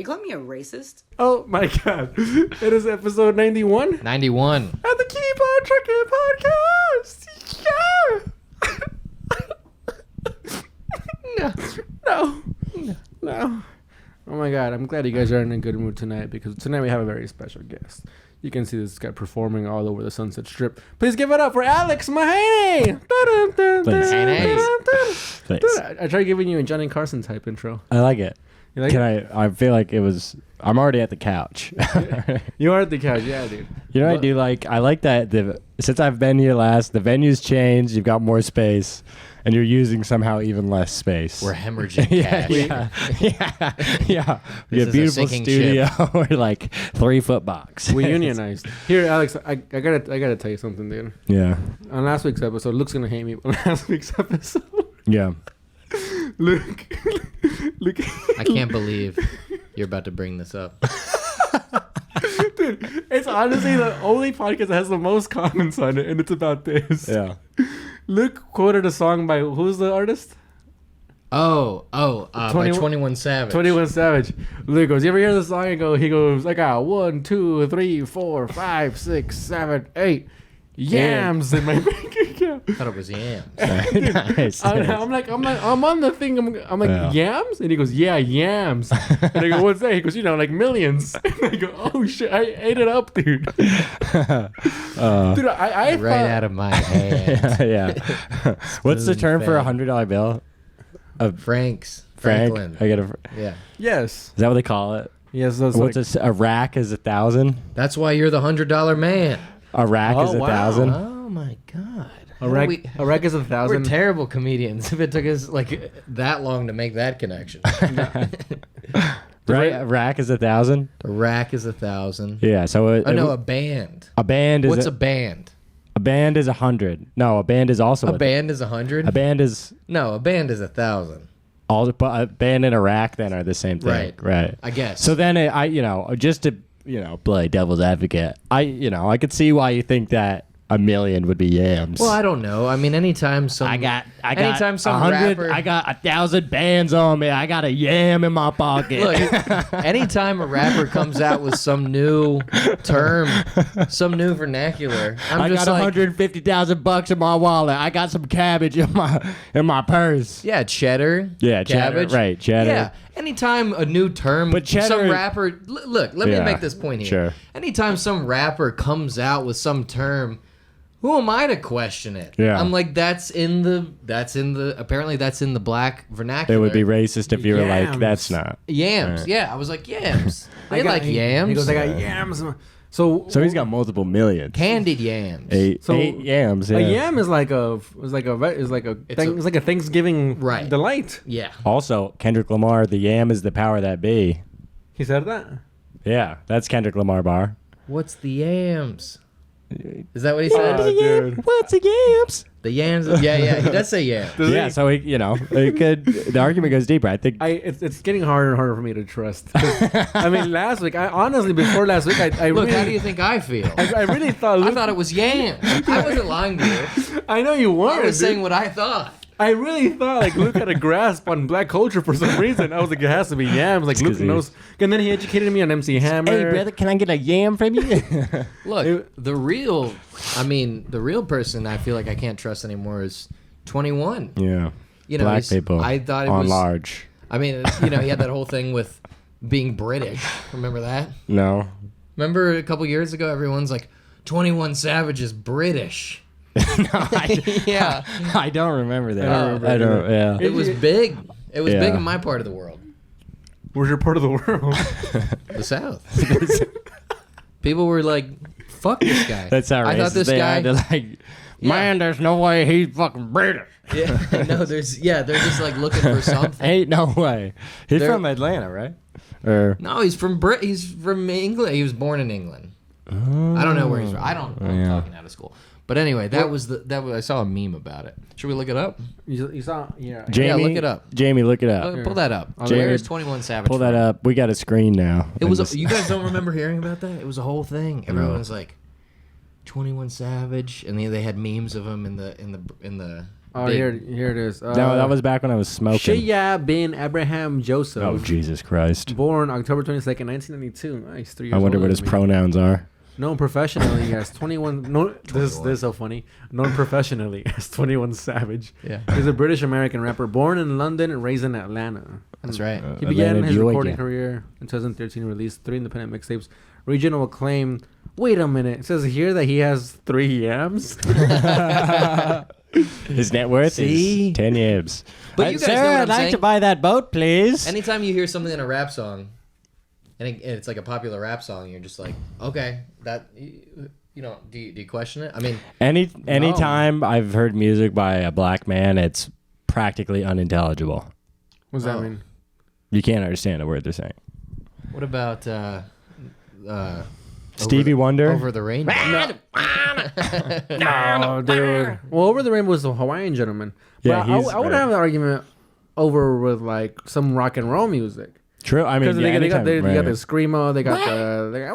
call me a racist? Oh my god. It is episode 91. 91. At the Keep On Trucking Podcast. Yeah. No. Oh my god, I'm glad you guys are in a good mood tonight because tonight we have a very special guest. You can see this guy performing all over the Sunset Strip. Please give it up for Alex Mahaney. Thanks. I tried giving you a Johnny Carson type intro. I like it. You like Can it? I feel like it was. I'm already at the couch. You are at the couch, yeah, dude. You know what I do like? I like that since I've been here last, the venue's changed. You've got more space, and you're using somehow even less space. We're hemorrhaging cash. yeah. We This have a is a beautiful sinking studio. We're like 3-foot box. We unionized. Here, Alex, I gotta tell you something, dude. Yeah. On last week's episode, Luke's gonna hate me. On last week's episode, Yeah. Luke. I can't believe you're about to bring this up. Dude, it's honestly the only podcast that has the most comments on it, and it's about this. Yeah. Luke quoted a song by who's the artist? By 21 21 Savage. 21 Savage. Luke goes, you ever hear the song? He goes, I got 1, 2, 3, 4, 5, 6, 7, 8 yams in my bank account. I thought it was yams. Nice. I'm on the thing. I'm like, yams? And he goes, yeah, yams. And I go, what's that? He goes, like millions. And I go, oh shit, I ate it up, dude. Dude, I Right out of my hand. Yeah. What's the term for $100 bill? Frank. I get a. Yeah. Yes. Is that what they call it? Yes. That's What's a rack is 1,000. That's why you're the $100 man. A rack is 1,000. Oh my god. a rack is 1,000. We're terrible comedians if it took us like that long to make that connection. Right? A rack is 1,000. A rack is 1,000. Yeah. So a band. A band is. What's a band? A band is 100. No, a band is also A band is 100. A band is No, a band is 1,000. all. But a band and a rack then are the same thing. Right. I guess. So then just to play devil's advocate, I could see why you think that a million would be yams. Well, I don't know. I mean, anytime some anytime some 100, rapper, I got 1,000 bands on me. I got a yam in my pocket. Look, anytime a rapper comes out with some new term, some new vernacular, I got $150,000 in my wallet. I got some cabbage in my purse. Yeah, cheddar. Yeah, cabbage. Cheddar, right, cheddar. Yeah, anytime a new term, But cheddar, some rapper. Look, let me make this point here. Sure. Anytime some rapper comes out with some term, who am I to question it? Yeah. I'm like, apparently that's in the black vernacular. It would be racist if you were like, Yams. that's not. Yams. Right. Yeah, I was like, yams. They like yams. He goes, I got yams. So he's got multiple millions. Candied yams. Eight yams. Yeah. A yam is like a Thanksgiving Right. delight. Yeah. Also, Kendrick Lamar, the yam is the power that be. He said that. Yeah, that's Kendrick Lamar bar. What's the yams? Is that what he said? Dude. What's the yams? The yams. Yeah, he does say yams. Yeah, so the argument goes deeper. I think. It's getting harder and harder for me to trust. I mean, last week, before last week, I Look, really, how do you think I feel? I really thought. I thought it was yams. I wasn't lying to you. I know you weren't. I was dude. saying what I thought. I really thought like Luke had a grasp on black culture for some reason. I was like, it has to be yams. Like Luke knows. And then he educated me on MC Hammer. Hey, brother, can I get a yam from you? Look, the real person I feel like I can't trust anymore is 21. Yeah. Black people. I thought it on was large. I mean, he had that whole thing with being British. Remember that? No. Remember a couple years ago, everyone's like, 21 Savage is British. Yeah. I don't remember that. I don't. Yeah. It was big. It was Yeah. big in my part of the world. Where's your part of the world? The South. People were like, fuck this guy. That's how I thought this guy. Man, there's no way he's fucking British. Yeah, no, they're just like looking for something. Ain't no way. He's from Atlanta, right? Or No, he's from England. He was born in England. I don't know where he's from. I'm talking out of school. But anyway, I saw a meme about it. Should we look it up? You saw? Yeah. Jamie, look it up. Jamie, look it up. Pull that up. Jamie, Where is 21 Savage? Pull that from? up. We got a screen now. It was. You guys don't remember hearing about that? It was a whole thing. Everyone was like, 21 Savage, and they had memes of him in the Oh, Big. here it is. No, that was back when I was smoking. Shia bin Abraham Joseph. Oh, Jesus Christ. Born October 22nd, 1992. Nice, 3 years I wonder older what his than me. pronouns are. Known professionally, he has 21. No, this is so funny. Known professionally as 21 Savage. Yeah. He's a British American rapper born in London and raised in Atlanta. That's right. He began Atlanta, his recording Georgia. career in 2013, released 3 independent mixtapes, regional acclaim. Wait a minute. It says here that he has 3 yams. His net worth See? is 10 yabs. But you guys Sir, know what I'd I'm like saying? to buy that boat, please. Anytime you hear something in a rap song, and it's like a popular rap song, you're just like, okay, that you know, do you question it? I mean, Anytime I've heard music by a black man, it's practically unintelligible. What does that Oh. mean? You can't understand a word they're saying. what about Stevie Wonder? Over the Rainbow? No, dude. Well, Over the Rainbow was the Hawaiian gentleman. Yeah, But he's I would right. have an argument over with like some rock and roll music. True. I mean, Because yeah, they got the right. screamo, they got blah, blah.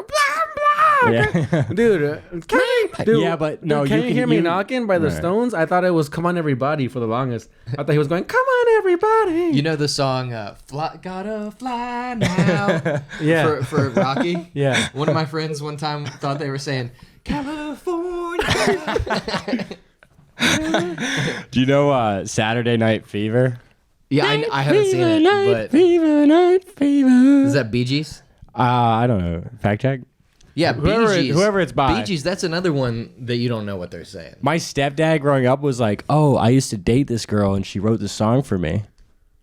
Yeah. Dude, Yeah, but no, can you you can- hear me you- knocking by the right. Stones? I thought it was "Come on Everybody" for the longest. I thought he was going "Come on Everybody." You know the song fly, "Gotta Fly Now" Yeah. for Rocky? Yeah. One of my friends one time thought they were saying California. Do you know Saturday Night Fever? Yeah, I haven't seen it, but Fever, Night Fever. is that Bee Gees? I don't know. Fact check. Yeah, Bee Gees. whoever it's by. Bee Gees, that's another one that you don't know what they're saying. My stepdad growing up was like, "Oh, I used to date this girl, and she wrote this song for me."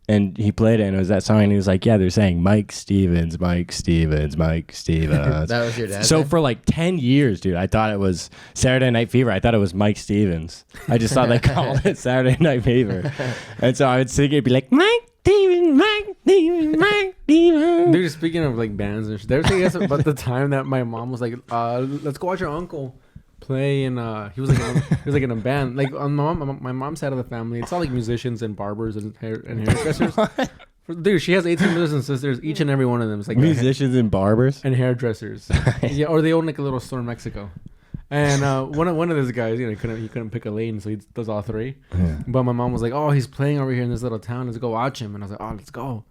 And he played it, and it was that song, and he was like, "Yeah, they're saying Mike Stevens, Mike Stevens, Mike Stevens." That was your dad. So then? for like 10 years, dude, I thought it was Saturday Night Fever. I thought it was Mike Stevens. I just thought they called it Saturday Night Fever. And so I would sing it and be like, Mike Stevens, Mike Stevens, Mike Stevens. Dude, speaking of like bands and shit, there was like about the time that my mom was like, "Let's go watch your uncle play," and he was like in a band. Like on my mom's side of the family, it's all like musicians and barbers and hairdressers. Dude, she has 18 brothers and sisters. Each and every one of them is like Musicians and barbers. and hairdressers. Yeah, or they own like a little store in Mexico. And one of those guys, you know, he couldn't pick a lane, so he does all three. Yeah. But my mom was like, "Oh, he's playing over here in this little town. Let's go watch him." And I was like, "Oh, let's go."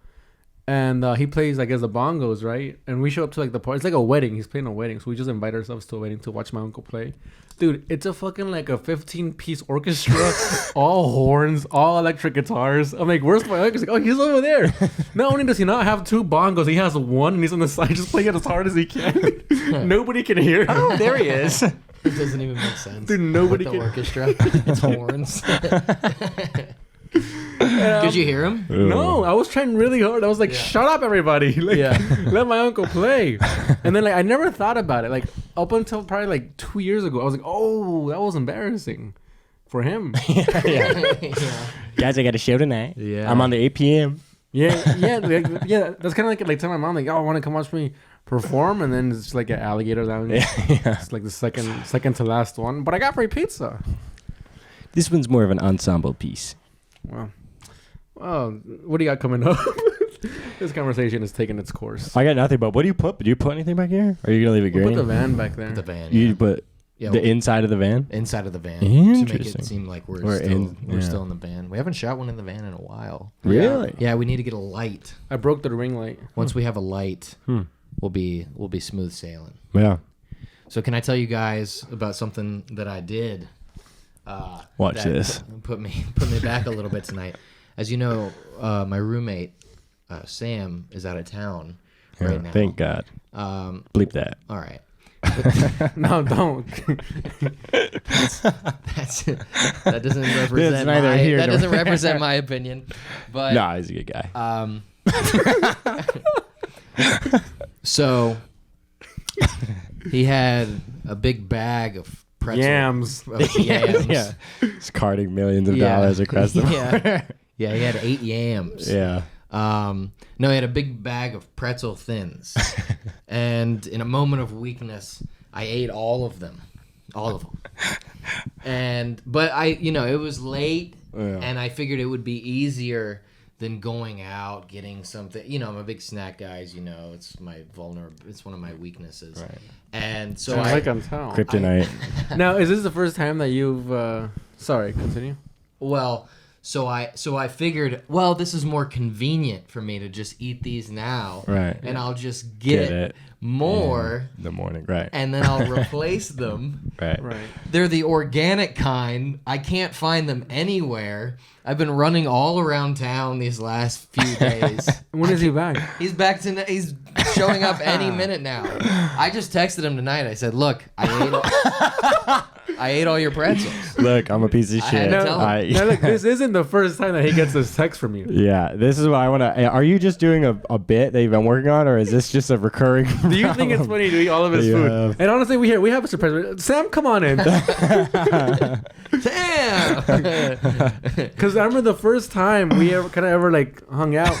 And he plays, I guess, the bongos, right? And we show up to like the party. It's like a wedding. He's playing a wedding, so we just invite ourselves to a wedding to watch my uncle play. Dude, it's a fucking like a 15-piece orchestra, all horns, all electric guitars. I'm like, "Where's my uncle?" He's like, "Oh, he's over there." Not only does he not have 2 bongos, he has 1, and he's on the side just playing it as hard as he can. Nobody can hear him. Oh, there he is. It doesn't even make sense. Dude, nobody With the can. orchestra. It's horns. Did you hear him? No, I was trying really hard. I was like, Yeah. "Shut up, everybody! Like, Yeah. let my uncle play." And then like I never thought about it. Like up until probably like 2 years ago, I was like, "Oh, that was embarrassing for him." Yeah. Guys, I got a show tonight. Yeah. I'm on the 8 p.m. yeah. That's kind of like tell my mom like, "Oh, want to come watch me perform?" And then it's like an alligator lounge. Yeah. It's like the second to last one. But I got free pizza. This one's more of an ensemble piece. Well, what do you got coming up? This conversation is taking its course. I got nothing, but what do you put? Do you put anything back here? Or are you going to leave it We'll green? put the van back there. The van. You put Yeah, the inside of the van? inside of the van to make Interesting. it seem like we're yeah. still in the van. We haven't shot one in the van in a while. Really? Yeah, we need to get a light. I broke the ring light. Once we have a light, Hmm. we'll be smooth sailing. Yeah. So can I tell you guys about something that I did? Watch that this. Put me back a little bit tonight. As you know, my roommate Sam is out of town right Yeah, now. thank God. Bleep that. All right. No, don't. That doesn't represent neither here that nor doesn't there. represent my opinion. But Nah, he's a good guy. So he had a big bag of pretzel Yams. of yams. Yeah. He's carting millions of Yeah. dollars across the Yeah. Yeah, he had 8 yams. Yeah. No, he had a big bag of pretzel thins. And in a moment of weakness, I ate all of them. All of them. But it was late, Yeah. and I figured it would be easier than going out, getting something. I'm a big snack guy, as you know. It's it's one of my weaknesses. Right. And so I can tell. Kryptonite. Now, is this the first time that you've... sorry, continue. Well, so I figured, well, this is more convenient for me to just eat these now, Right. and I'll just get it more in the morning, right? and then I'll replace them. Right. Right. They're the organic kind. I can't find them anywhere. I've been running all around town these last few days. When is he back? He's back to. He's showing up any minute now. I just texted him tonight. I said, "Look, I ate all your pretzels." Look, I'm a piece of I shit. had to tell him. Now, look, this isn't the first time that he gets this text from you. Yeah, this is what I want to. Are you just doing a bit that you've been working on, or is this just a recurring? Do you think it's funny to eat all of his food? Yeah. And honestly, we have a surprise. Sam, come on in. Damn. Because I remember the first time we ever like hung out,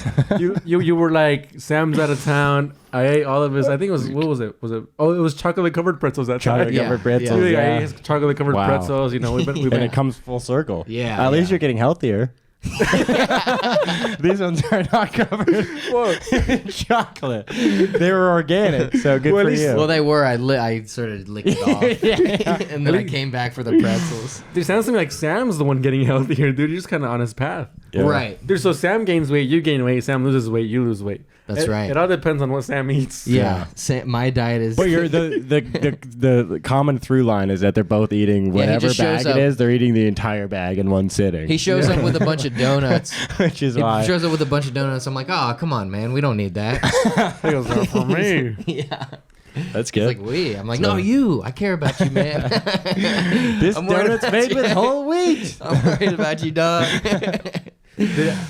you were like, Sam's out of town. I ate all of his. I think it was, what was it? Oh, it was chocolate covered pretzels. That Chocolate Yeah, covered pretzels. time. Yeah. I ate his chocolate covered Wow. pretzels. You know, we've And been it comes full circle. Yeah, At least yeah. you're getting healthier. These ones are not covered in chocolate. They were organic, so good Well, at for least- you. Well, they were. I sort of licked it off, and then I came back for the pretzels. Dude, it sounds to me like Sam's the one getting healthier, dude. You're just kind of on his path. Yeah. Right. Dude, so Sam gains weight, you gain weight. Sam loses weight, you lose weight. That's right. It all depends on what Sam eats. Yeah. My diet is. But you're the common through line is that they're both eating whatever just shows bag it up. is. They're eating the entire bag in one sitting. He shows up with a bunch of donuts. which is He why. shows up with a bunch of donuts. I'm like, oh, come on, man. We don't need that. He goes, "Not for me." Yeah. That's He's good. like, we. I'm like, no, you. I care about you, man. This I'm worried donut's about made you. with whole wheat. I'm worried about you, dog.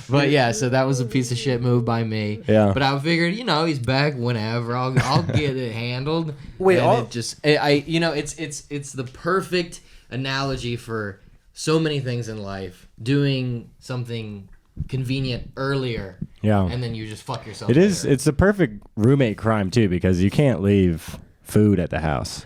But yeah, so that was a piece of shit move by me. Yeah. But I figured, he's back whenever. I'll get it handled. Wait, and it's the perfect analogy for so many things in life. Doing something convenient earlier, Yeah. and then you just fuck yourself. It is. later. It's a perfect roommate crime too, because you can't leave food at the house.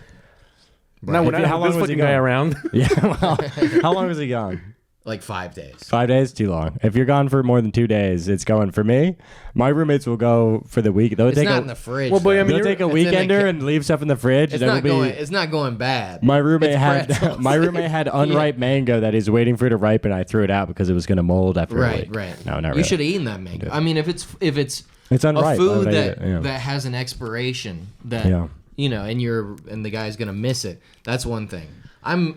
Now, when How long this was he fucking guy gone? around? Yeah. Well, how long was he gone? like 5 days. 5 days? Too long. If you're gone for more than 2 days, it's going. For me, my roommates will go for the week. They'll It's take not a, in the fridge. Well, but I though. mean, they'll take a it's in the weekender ki- and leave stuff in the fridge. It's and not it'll be, going. It's not going bad. My roommate It's had pretzels. my roommate had unripe mango that he's waiting for it to ripen. I threw it out because it was going to mold after a Right, week. right. No, not You really. should have eaten that mango. I mean, if it's It's a unripe. Why food would I eat that it? Yeah. that has an expiration that Yeah. and the guy's gonna miss it. That's one thing. I'm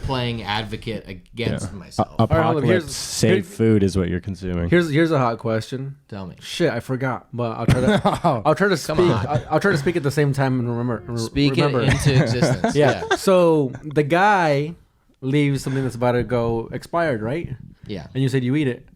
playing advocate against myself. All right, hold on. Apocalypse safe food is what you're consuming. Here's a hot question. Tell me. Shit, I forgot, but I'll try to. I'll try to speak. on. I'll try to speak at the same time and remember. Speak remember. it into existence. Yeah. So the guy leaves something that's about to go expired, right? Yeah. And you said you eat it.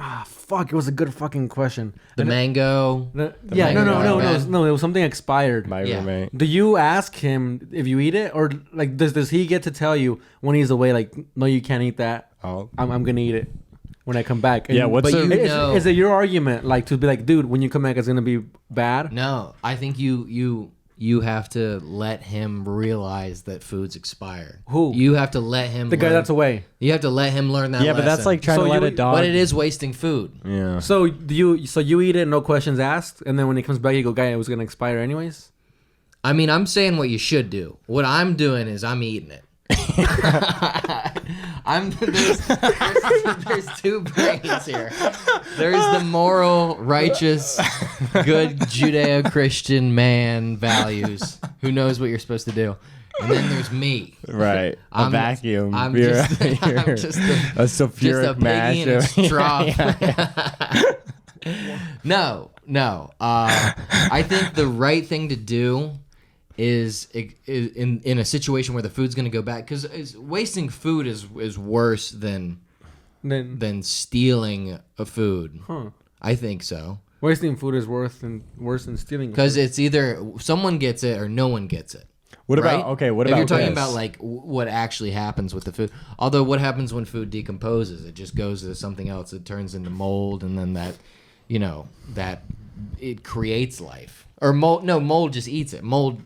Ah, fuck! It was a good fucking question. The mango. No, The yeah, no, mango no, no, bad. no. It was something expired. My Yeah. roommate. Do you ask him if you eat it, or like does he get to tell you when he's away? Like, no, you can't eat that. Oh. I'm gonna eat it when I come back. And Yeah, what's But the- you is, know. is it your argument, like to be like, dude, when you come back, it's gonna be bad? No, I think you have to let him realize that food's expire. Who? You have to let him. The guy learn- that's away. You have to let him learn that. Yeah, but that's lesson. like trying So to let you- a dog. But it is wasting food. Yeah. So you eat it, no questions asked, and then when he comes back, you go, guy, it was gonna expire anyways. I mean, I'm saying what you should do. What I'm doing is I'm eating it. There's two brains here. There's the moral, righteous, good Judeo-Christian man values who knows what you're supposed to do, and then there's me. Right. A I'm- vacuum. I'm You're- just- I'm you're just a sulfuric piggy mash. in a of- straw. No. I think the right thing to do is in a situation where the food's going to go bad, because wasting food is worse than Then stealing a food. Huh. I think so, wasting food is worse than stealing. because it's either someone gets it or no one gets it. What about Right? okay? What if about you're talking this? about like what actually happens with the food? Although what happens when food decomposes? It just goes to something else. It turns into mold, and then that it creates life. Or mold? No, mold just eats it. Mold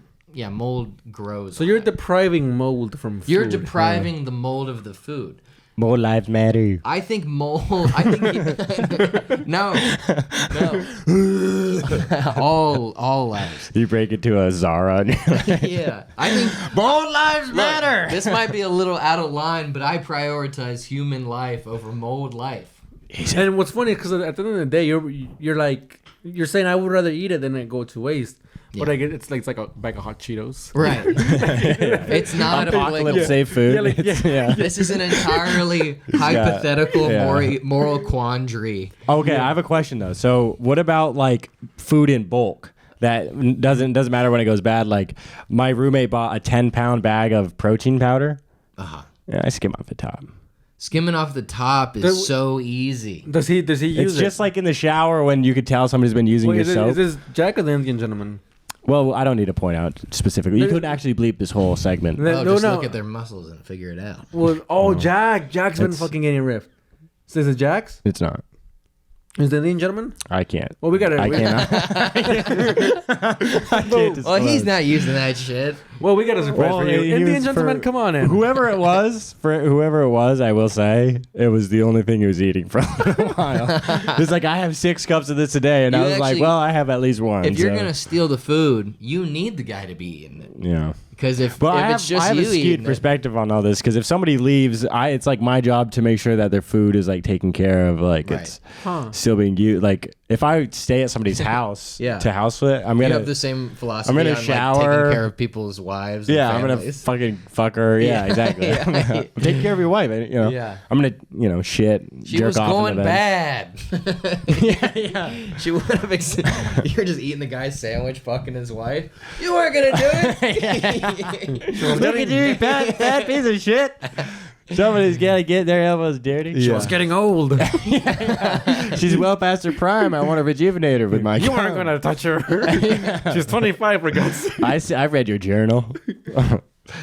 grows. So on you're it. depriving mold from food. You're depriving the mold of the food. More lives matter. I think mold. I think no. all lives. You break into a Zara. And you're like, Yeah, I think more lives look, matter. this might be a little out of line, but I prioritize human life over mold life. And what's funny because at the end of the day, you're like you're saying I would rather eat it than it go to waste. But Yeah. it's like a bag of hot Cheetos. Right. It's not Apocalypse a safe food. Yeah, like, It's- yeah. yeah. This is an entirely hypothetical Yeah. moral quandary. Okay, I have a question though. So, what about like food in bulk that doesn't matter when it goes bad? Like, my roommate bought a 10-pound bag of protein powder. Yeah, I skim off the top. Skimming off the top is so easy. Does he use It's it? just like in the shower when you could tell somebody's been using Wait, your soap. is this Jack or the Indian gentleman? Well, I don't need to point out specifically. You could actually bleep this whole segment. Oh, No, just no. look at their muscles and figure it out. Well, Jack's been It's- fucking getting ripped. So is it Jack's? It's not. Is the Indian gentleman? I can't. Well, we gotta. I can't. I can't Well, he's disclose. not using that shit. Well, we got a surprise Well, for you. he Indian was gentleman, for- come on in. Whoever it was, I will say, it was the only thing he was eating for a little while. It's like, I have 6 cups of this a day, and You I was like, actually- well, I have at least one. If you're so, gonna steal the food, you need the guy to be eating it. yeah. Because if But I it's just have you a skewed eating it, perspective on all this because if somebody leaves, it's like my job to make sure that their food is like taken care of, like Right. it's Huh. still being used. Like if I stay at somebody's house Yeah. to house it, I'm you gonna have the same philosophy. I'm gonna on, like, shower. taking care of people's wives. And I'm gonna families. fucking fuck her. Yeah, Yeah. exactly. Yeah. Take care of your wife. You know. Yeah. I'm gonna shit. She jerk was off in going the bed. bad. Yeah. She would have. You're just eating the guy's sandwich, fucking his wife. You weren't gonna do it. Look at you, fat piece of shit. Somebody's gotta get their elbows dirty. She was getting old. She's well past her prime. I want to rejuvenate her with my. You weren't gonna touch her. She's 25 for God's sake. I read your journal.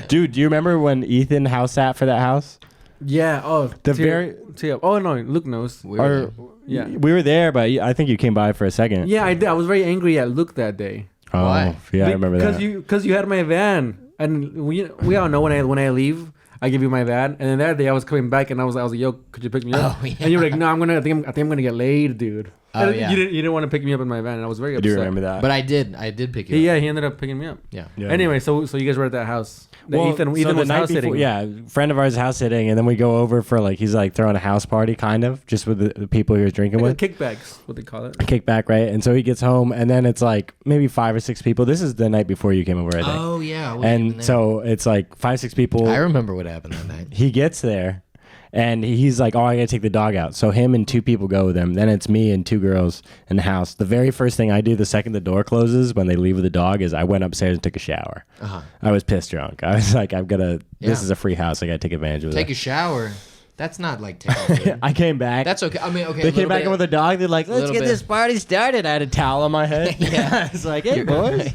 Dude, do you remember when Ethan house sat for that house? Yeah. Oh, The very- Oh no, Luke knows. Or Yeah. we were there, but I think you came by for a second. Yeah, I did. I was very angry at Luke that day. Oh, Why? yeah, I remember that. Because you had my van, and we all know when I leave, I give you my van. And then that day I was coming back, and I was like, yo, could you pick me up? Oh, yeah. And you were like, no, I think I'm gonna get laid, dude. Oh, And yeah. You didn't want to pick me up in my van, and I was very I upset. do remember that. But I did pick you up. Yeah, he ended up picking me up. Yeah. Yeah. Anyway, so you guys were at that house. Ethan so the was night house before, sitting. yeah, friend of ours house sitting, and then we go over for like he's like throwing a house party, kind of, just with the people he was drinking with. Kickbacks, what they call it. Kickback, right? And so he gets home, and then it's like maybe 5 or 6 people. This is the night before you came over, I think. Oh yeah. I wasn't even And there. so it's like 5, 6 people. I remember what happened that night. He gets there, and he's like, "Oh, I gotta take the dog out." So him and 2 people go with him. Then it's me and 2 girls in the house. The very first thing I do the second the door closes when they leave with the dog is I went upstairs and took a shower. Uh-huh. I was pissed drunk. I was like, This Yeah. is a free house. I gotta take advantage of Take a it. shower. That's not like taking. I came back. That's okay. I mean, okay. They came back in with a dog. They're like, "Let's little get bit. this party started." I had a towel on my head. Yeah. It's like, "Hey boys,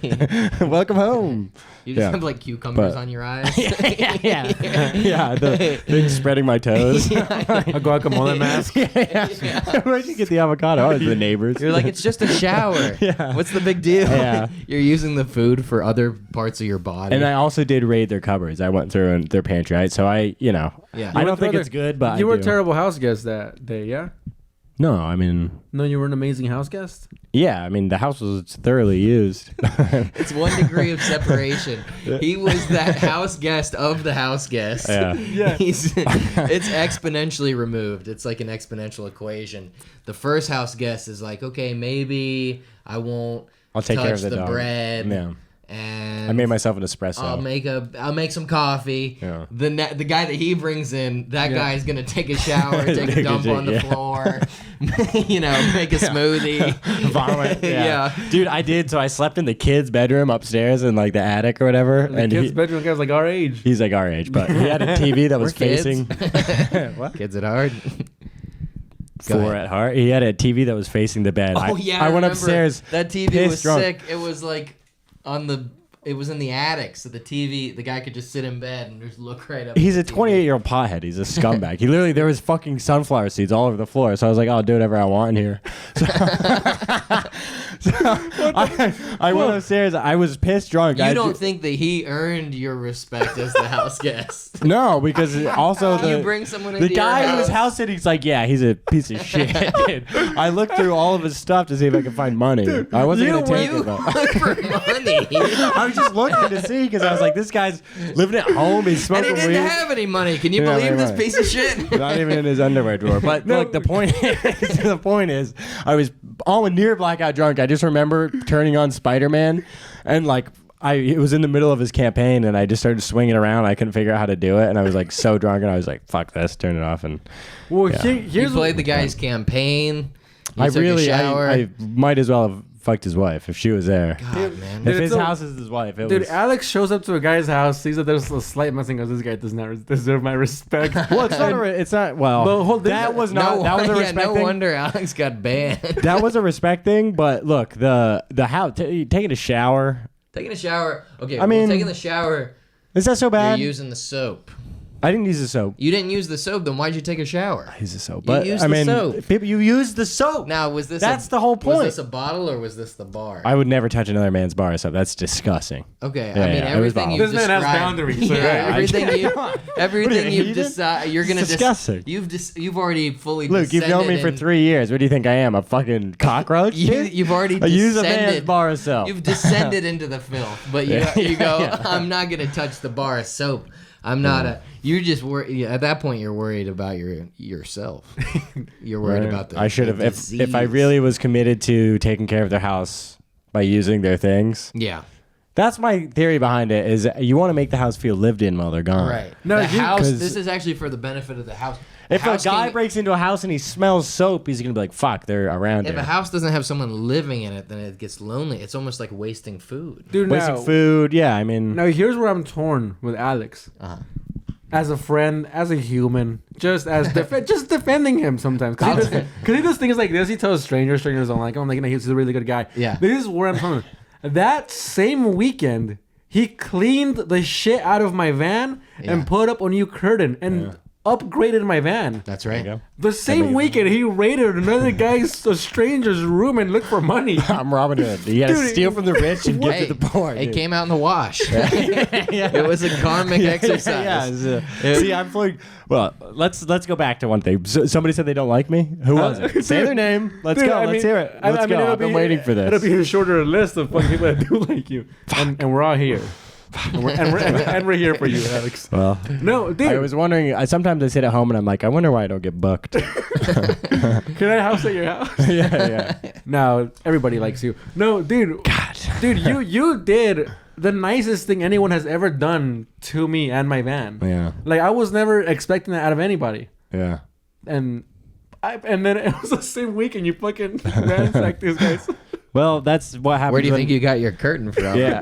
welcome home." You just Yeah. have like cucumbers But- on your eyes. Yeah, the thing spreading my toes. A guacamole mask. Where'd you get the avocado? Oh, it's the neighbors. You're like, it's just a shower. Yeah. What's the big deal? Yeah. You're using the food for other parts of your body. And I also did raid their cupboards. I went through their pantry, right? So I Yeah. I You don't think were it's good, but you I were a do. terrible house guest that day, yeah? No, I mean, No, you were an amazing house guest. yeah, I mean the house was thoroughly used. It's 1 degree of separation. He was that house guest of the house guest. Yeah. Yeah. It's exponentially removed. It's like an exponential equation. The first house guest is like, okay, maybe I won't I'll take touch care of the dog. bread. Yeah. And I made myself an espresso. I'll make some coffee. Yeah. The guy that he brings in, that Yeah. guy's gonna take a shower, take a Take a dump shit, on the yeah. floor, make a smoothie, Vomit. Yeah. Dude, I did. So I slept in the kid's bedroom upstairs in like the attic or whatever. The kid's bedroom guy's like our age. he's like our age, but he had a TV that was We're kids. facing what? Kids at heart. 4 at heart. He had a TV that was facing the bed. Oh yeah, I went remember. upstairs. That TV pissed was drunk. sick. It was like it was in the attic, so the guy could just sit in bed and just look right up. He's a at the TV. 28-year-old pothead. He's a scumbag. He literally, there was fucking sunflower seeds all over the floor. So I was like, I'll do whatever I want in here. So I went upstairs. I was pissed drunk. You don't think that he earned your respect as the house guest? No, because also You bring someone the into your guy who was house. house sitting, he's like, yeah, he's a piece of shit. Dude, I looked through all of his stuff to see if I could find money. I wasn't going to take You it, though. look for money. I was just looking to see because I was like, this guy's living at home. He's And smoking he didn't weed. have any money. Can you Yeah, believe this right. piece of shit? Not even in his underwear drawer. But look, the point is, I was all near blackout drunk. I just remember turning on Spider-Man, and like it was in the middle of his campaign, and I just started swinging around. I couldn't figure out how to do it, and I was like so drunk, and I was like, "Fuck this!" Turn it off. And Well, Yeah. here, You here's played the guy's campaign. You I took a really, shower. I might as well have fucked his wife if she was there. God, man. Dude, If his it's house is his wife, it Dude, was. Alex shows up to a guy's house, sees that there's a slight messing. Goes, this guy does not deserve my respect. Well, it's not. It's not. Well, But hold- that was not. No, that was a yeah, respect no thing. wonder Alex got banned. That was a respect thing. But look, the house taking a shower. Taking a shower. Okay, I mean, taking the shower, Is that so bad? you're using the soap. I didn't use the soap. You didn't use the soap, then why'd you take a shower? I use the soap, You but used I the mean, soap. people, you use the soap. Now, was this That's the whole point. Was this a bottle or was this the bar? I would never touch another man's bar soap. That's disgusting. Okay, Yeah, I mean yeah, it was everything you This man has described. boundaries, Yeah, right? everything you've heathen? decided. You're gonna It's disgusting. You've already fully. Look, you've known me for descended 3 years. What do you think I am? A fucking cockroach? kid? You've already I use a man's descended. bar of soap. You've descended into the filth, but you Yeah, you go. yeah. I'm not gonna touch the bar of soap. I'm not a. You're just worried. At that point, you're worried about yourself. You're worried Right. about the. I should have. the If I disease. really was committed to taking care of their house by using their things, Yeah. that's my theory behind it. Is you want to make the house feel lived in while they're gone. Right. No, the you- house. 'cause- This is actually for the benefit of the house. If a House guy can- breaks into a house and he smells soap, he's gonna be like, "Fuck, they're around If here." a house doesn't have someone living in it, then it gets lonely. It's almost like wasting food. Dude, Wasting now, food. Yeah, I mean, now here's where I'm torn with Alex. Uh-huh. As a friend, as a human, just as just defending him sometimes. Because he does things like this. He tells strangers don't like him. I'm like, no, he's a really good guy. Yeah. This is where I'm torn. That same weekend, he cleaned the shit out of my van Yeah. and put up a new curtain and upgraded my van. That's there you right. go. The same weekend, he raided another guy's, a stranger's room and looked for money. I'm Robin Hood. You gotta Dude, steal from the rich and give Hey, to the poor. it dude. came out in the wash. It was a karmic exercise. Yeah, see, I'm fully. Well, let's go back to one thing. Somebody said they don't like me. Who was it? Say their name. Let's Dude, go. I Let's mean- hear it. I Let's mean, go. it'll I've been be- waiting for this. It'll be a shorter list of fucking people that do like you, and we're all here, and we're here for you, Alex. Well, No, dude, I was wondering. Sometimes I sit at home and I'm like, I wonder why I don't get booked. can I house at your house? yeah. No, everybody likes you. No, dude, God. dude, you did the nicest thing anyone has ever done to me and my van. Yeah. Like I was never expecting that out of anybody, Yeah. and then it was the same weekend you fucking ransacked these guys. Well, that's what happened. Where do you when- think you got your curtain from? Yeah.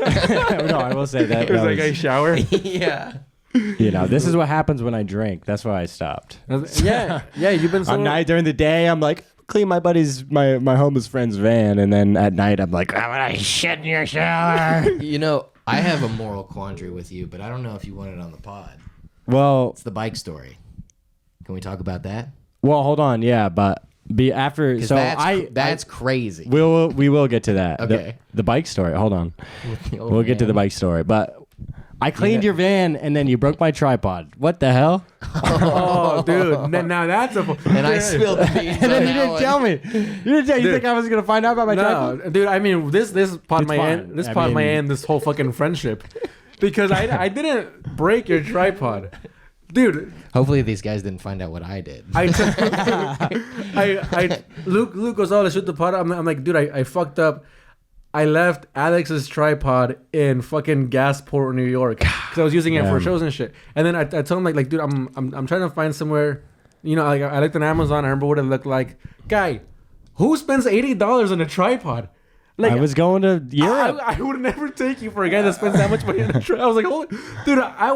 No, I will say that. It was that like I was- shower. Yeah. you know, this is what happens when I drink. That's why I stopped. Yeah, you've been so. On night during the day, I'm like, clean my buddy's, my homeless friend's van, and then at night, I'm like, I'm gonna shit in your shower. You know, I have a moral quandary with you, but I don't know if you want it on the pod. Well, It's the bike story. Can we talk about that? hold on, yeah, but be after. Because So that's crazy. we will get to that. Okay. The bike story. Hold on, Oh, we'll get to the man. bike story, but. I cleaned your van and then you broke my tripod. What the hell? Oh, dude, now that's a. And I spilled the beans And on then you that didn't one. tell me. You didn't tell. You Dude. think I was gonna find out about my No, tripod? dude. I mean, this pod It's might fine. end. This I pod might mean- end this whole fucking friendship, because I didn't break your tripod, dude. Hopefully these guys didn't find out what I did. Luke goes, oh, let's shoot the pod. I'm like, dude, I fucked up. I left Alex's tripod in fucking Gasport, New York, because I was using it for Damn. shows and shit. And then I told him like, dude, I'm trying to find somewhere. You know, like I looked on Amazon. I remember what it looked like. Guy, who spends $80 on a tripod? Like I was going to Europe. I would never take you for a guy that spends that much money on a tripod. I was like, holy, dude, I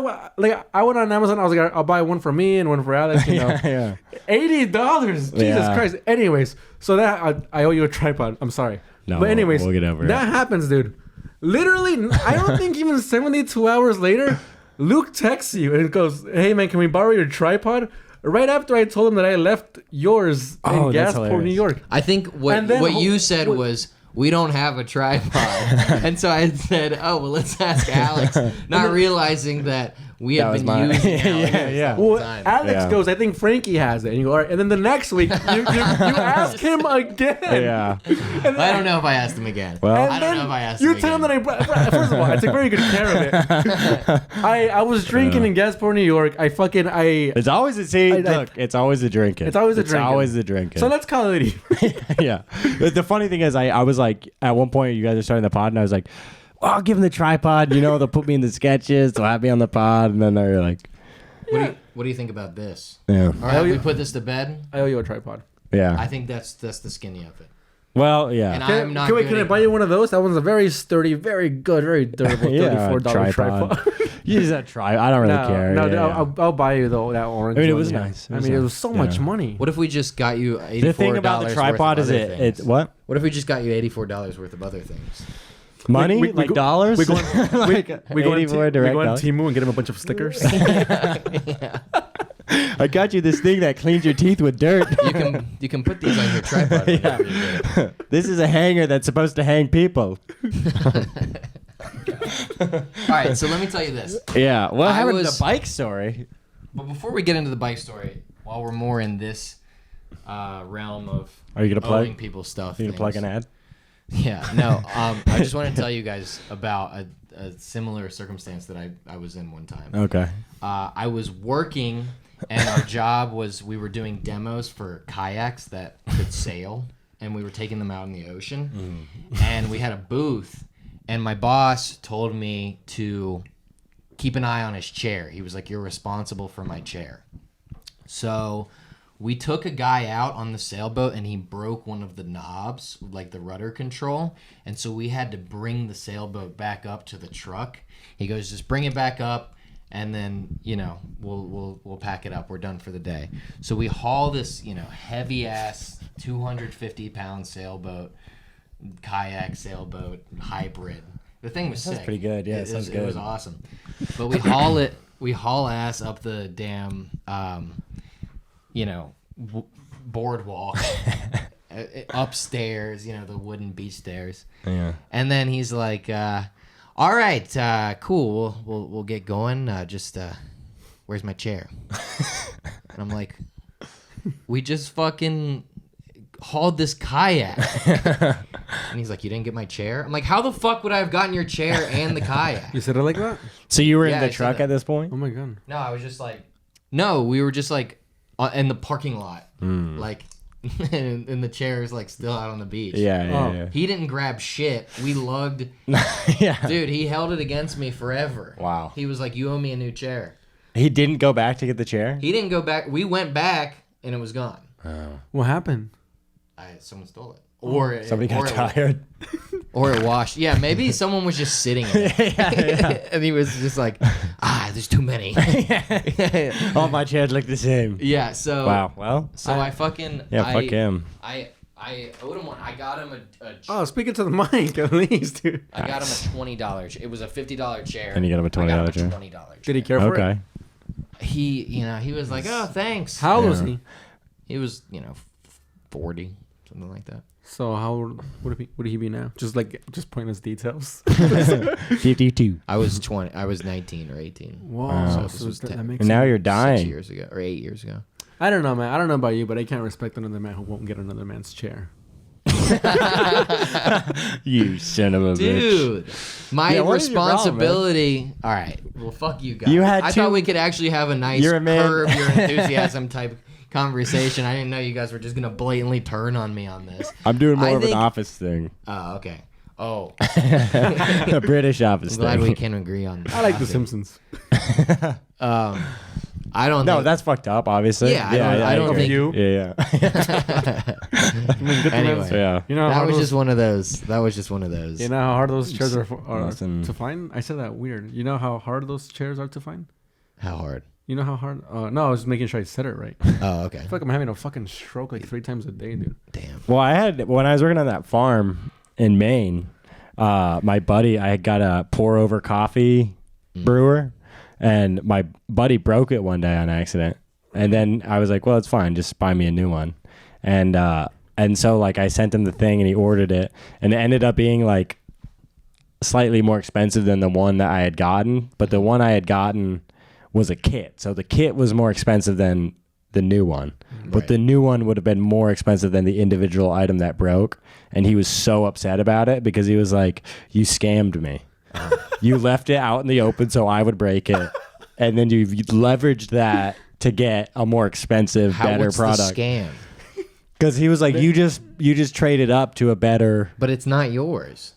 went on Amazon. I was like, I'll buy one for me and one for Alex. You know, yeah. $80. Jesus Yeah. Christ. Anyways, so that I owe you a tripod. I'm sorry. No, but anyways, we'll get over it. that happens, dude. Literally, I don't think even 72 hours later, Luke texts you and goes, "Hey man, can we borrow your tripod?" Right after I told him that I left yours Oh, in that's Gasport, New hilarious. York. I think what And then you said what- was, we don't have a tripod. And so I said, oh, well, let's ask Alex, not realizing that we had That was been my- using Alex Yeah, yeah. the whole Well, time. Alex Yeah. goes, I think Frankie has it. And you go, all right. And then the next week, you ask him again. Yeah. I don't know if I asked him again. Well- And I don't then know if I asked you him tell him again. that first of all, I took very good care of it. I was drinking in Gasport, New York. It's always it's always the drinking. It's always the drinking. always the drinking. So let's call it even. Yeah. But the funny thing is, I was like, at one point, you guys are starting the pod, and I was like, well, I'll give them the tripod. You know, they'll put me in the sketches. They'll have me on the pod. And then they're like, What do you think about this? yeah. All right, we put this to bed. I owe you a tripod. Yeah. I think that's the skinny of it. Well, yeah. And Can, I'm not. can I buy you one of those? That one's a very sturdy, very good, very durable Yeah, $34 tripod. You just try. I don't really care. No, Yeah, yeah. I'll buy you that orange. I mean, it one, was yeah. nice. It I was mean, it nice. was so Yeah. much money. What if we just got you $84 The thing about the tripod is it what? What if we just got you $84 worth of other things? Money? we like go- dollars? We go, Like we go on, 84 direct we go on dollars? Temu and get him a bunch of stickers. I got you this thing that cleans your teeth with dirt. You can put these on your tripod. Yeah. Whenever you do it. This is a hanger that's supposed to hang people. All right, so let me tell you this. Yeah. Well, I having was- the bike story. But before we get into the bike story, while we're more in this realm of Are you gonna owing plug? people stuff, You gonna plug things- an ad? Yeah, no. I just want to tell you guys about a similar circumstance that I was in one time. Okay. I was working, and our job was we were doing demos for kayaks that could sail, and we were taking them out in the ocean. And we had a booth, and my boss told me to keep an eye on his chair. He was like, "You're responsible for my chair." So we took a guy out on the sailboat, and he broke one of the knobs, like the rudder control. And so we had to bring the sailboat back up to the truck. He goes, "Just bring it back up, and then we'll pack it up. We're done for the day." So we haul this heavy ass 250-pound sailboat, kayak sailboat hybrid. The thing was Sounds sick. pretty good. Yeah, it sounds It was good. awesome. But we haul ass up the damn boardwalk upstairs, the wooden beach stairs. Yeah. And then he's like, all right, cool. We'll get going. Where's my chair? And I'm like, we just fucking hauled this kayak. And he's like, you didn't get my chair? I'm like, how the fuck would I have gotten your chair and the kayak? You said it like that? So you were Yeah, in the I said truck that. at this point? Oh my god. No, I was just like, no, we were just like in the parking lot, like, and the chair is like still out on the beach. Yeah, Oh. yeah, He didn't grab shit. We lugged, yeah. Yeah. dude. He held it against me forever. Wow. He was like, "You owe me a new chair." He didn't go back to get the chair? He didn't go back. We went back, and it was gone. What happened? Someone stole it, or Somebody got or tired. or it washed. Yeah, maybe someone was just sitting in it, and he was just like, there's too many. All my chairs look the same. Yeah. So Wow. Well, So I fucking fuck him. I owed him one. I got him a Oh, speaking to the mic at least, dude. I got him a $20. It was a $50 chair. And you got him a $20 chair? $20 Did he care for it? Okay. He was like, "Oh, thanks." How old was Yeah. he? He was 40, something like that. So how old would he be now? Just pointless details. 52. I was 20. I was 19 or 18. Wow. So So this was that 10. makes And now sense. you're 6 dying. years ago or 8 years ago. I don't know, man. I don't know about you, but I can't respect another man who won't get another man's chair. You son of a bitch. Dude, my Yeah, what is your problem, responsibility. All right. Well, fuck you guys. You had I two- thought we could actually have a nice You're a man. curb your enthusiasm type conversation. I didn't know you guys were just gonna blatantly turn on me on this. I'm doing more I of an think- office thing. Oh, okay. Oh, A British office I'm glad thing. we can agree on. I like The nothing. Simpsons. I don't. No, think, that's fucked up, obviously. Yeah, I don't agree. think- You. Yeah, Anyway. yeah. You know how that hard was those, just one of those. That was just one of those. you know how hard those chairs are Listen. to find? I said that weird. You know how hard those chairs are to find? How hard? You know how hard? No, I was making sure I said it right. Oh, okay. I feel like I'm having a fucking stroke like 3 times a day, dude. Damn. Well, when I was working on that farm in Maine, my buddy, I got a pour over coffee brewer, and my buddy broke it one day on accident. And then I was like, well, it's fine. Just buy me a new one. And And so like I sent him the thing and he ordered it, and it ended up being like slightly more expensive than the one that I had gotten, but the one I had gotten was a kit. So the kit was more expensive than the new one, but the new one would have been more expensive than the individual item that broke. And he was so upset about it because he was like, you scammed me. You left it out in the open so I would break it. And then you leveraged that to get a more expensive, better what's product. The scam? Because he was like, you just traded up to a better. But it's not yours.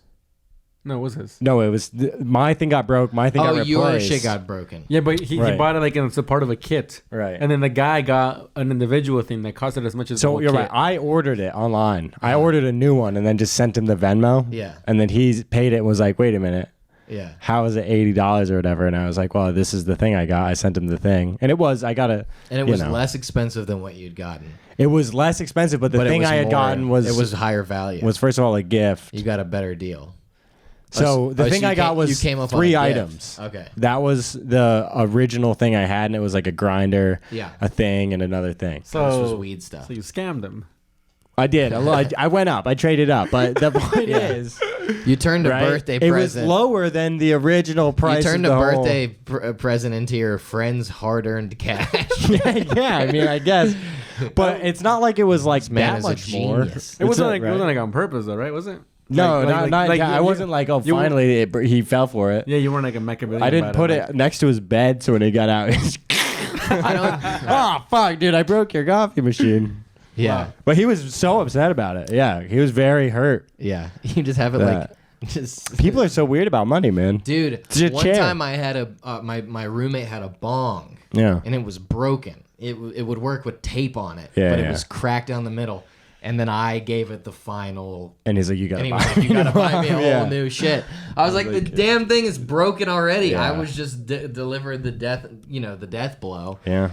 No, it was his. No, it was my thing got broke. My thing got replaced. Your shit got broken. Yeah, but he bought it like it's a part of a kit. Right. And then the guy got an individual thing that costed as much as the So whole you're kit. right. I ordered it online. I ordered a new one and then just sent him the Venmo. Yeah. And then he paid it and was like, wait a minute. Yeah. How is it $80 or whatever? And I was like, well, this is the thing I got. I sent him the thing. And it was, I got a. And it was less expensive than what you'd gotten. It was less expensive, but the thing I had gotten was. It was higher value. Was first of all a gift. You got a better deal. So the thing I got was 3 items. Okay. That was the original thing I had, and it was like a grinder, a thing, and another thing. So this was weed stuff. So you scammed him. I did. I went up. I traded up. But the point is, you turned a right? birthday It present. was lower than the original price. You turned of a the whole- birthday present into your friend's hard-earned cash. yeah. I mean, I guess, but it's not like it was like man that is a much more. genius. It wasn't like right? it wasn't like on purpose though, right? Was it? No, Like, not. like I you- wasn't like, oh, you- finally he fell for it. Yeah, you weren't like a Machiavellian. I didn't about put like- it next to his bed, so when he got out, I don't. oh fuck, dude, I broke your coffee machine. Yeah. But he was so upset about it. Yeah, he was very hurt. Yeah. You just have it That- like. Just. People are so weird about money, man. Dude, It's a one chair. time I had my roommate had a bong. Yeah. And it was broken. It would work with tape on it, Yeah, but it yeah. was cracked down the middle. And then I gave it the final. And he's like, you gotta And he buy was like, "You gotta buy me a whole Yeah. new shit." I was like, "The damn thing is broken already." Yeah. I was just delivered the death blow. Yeah.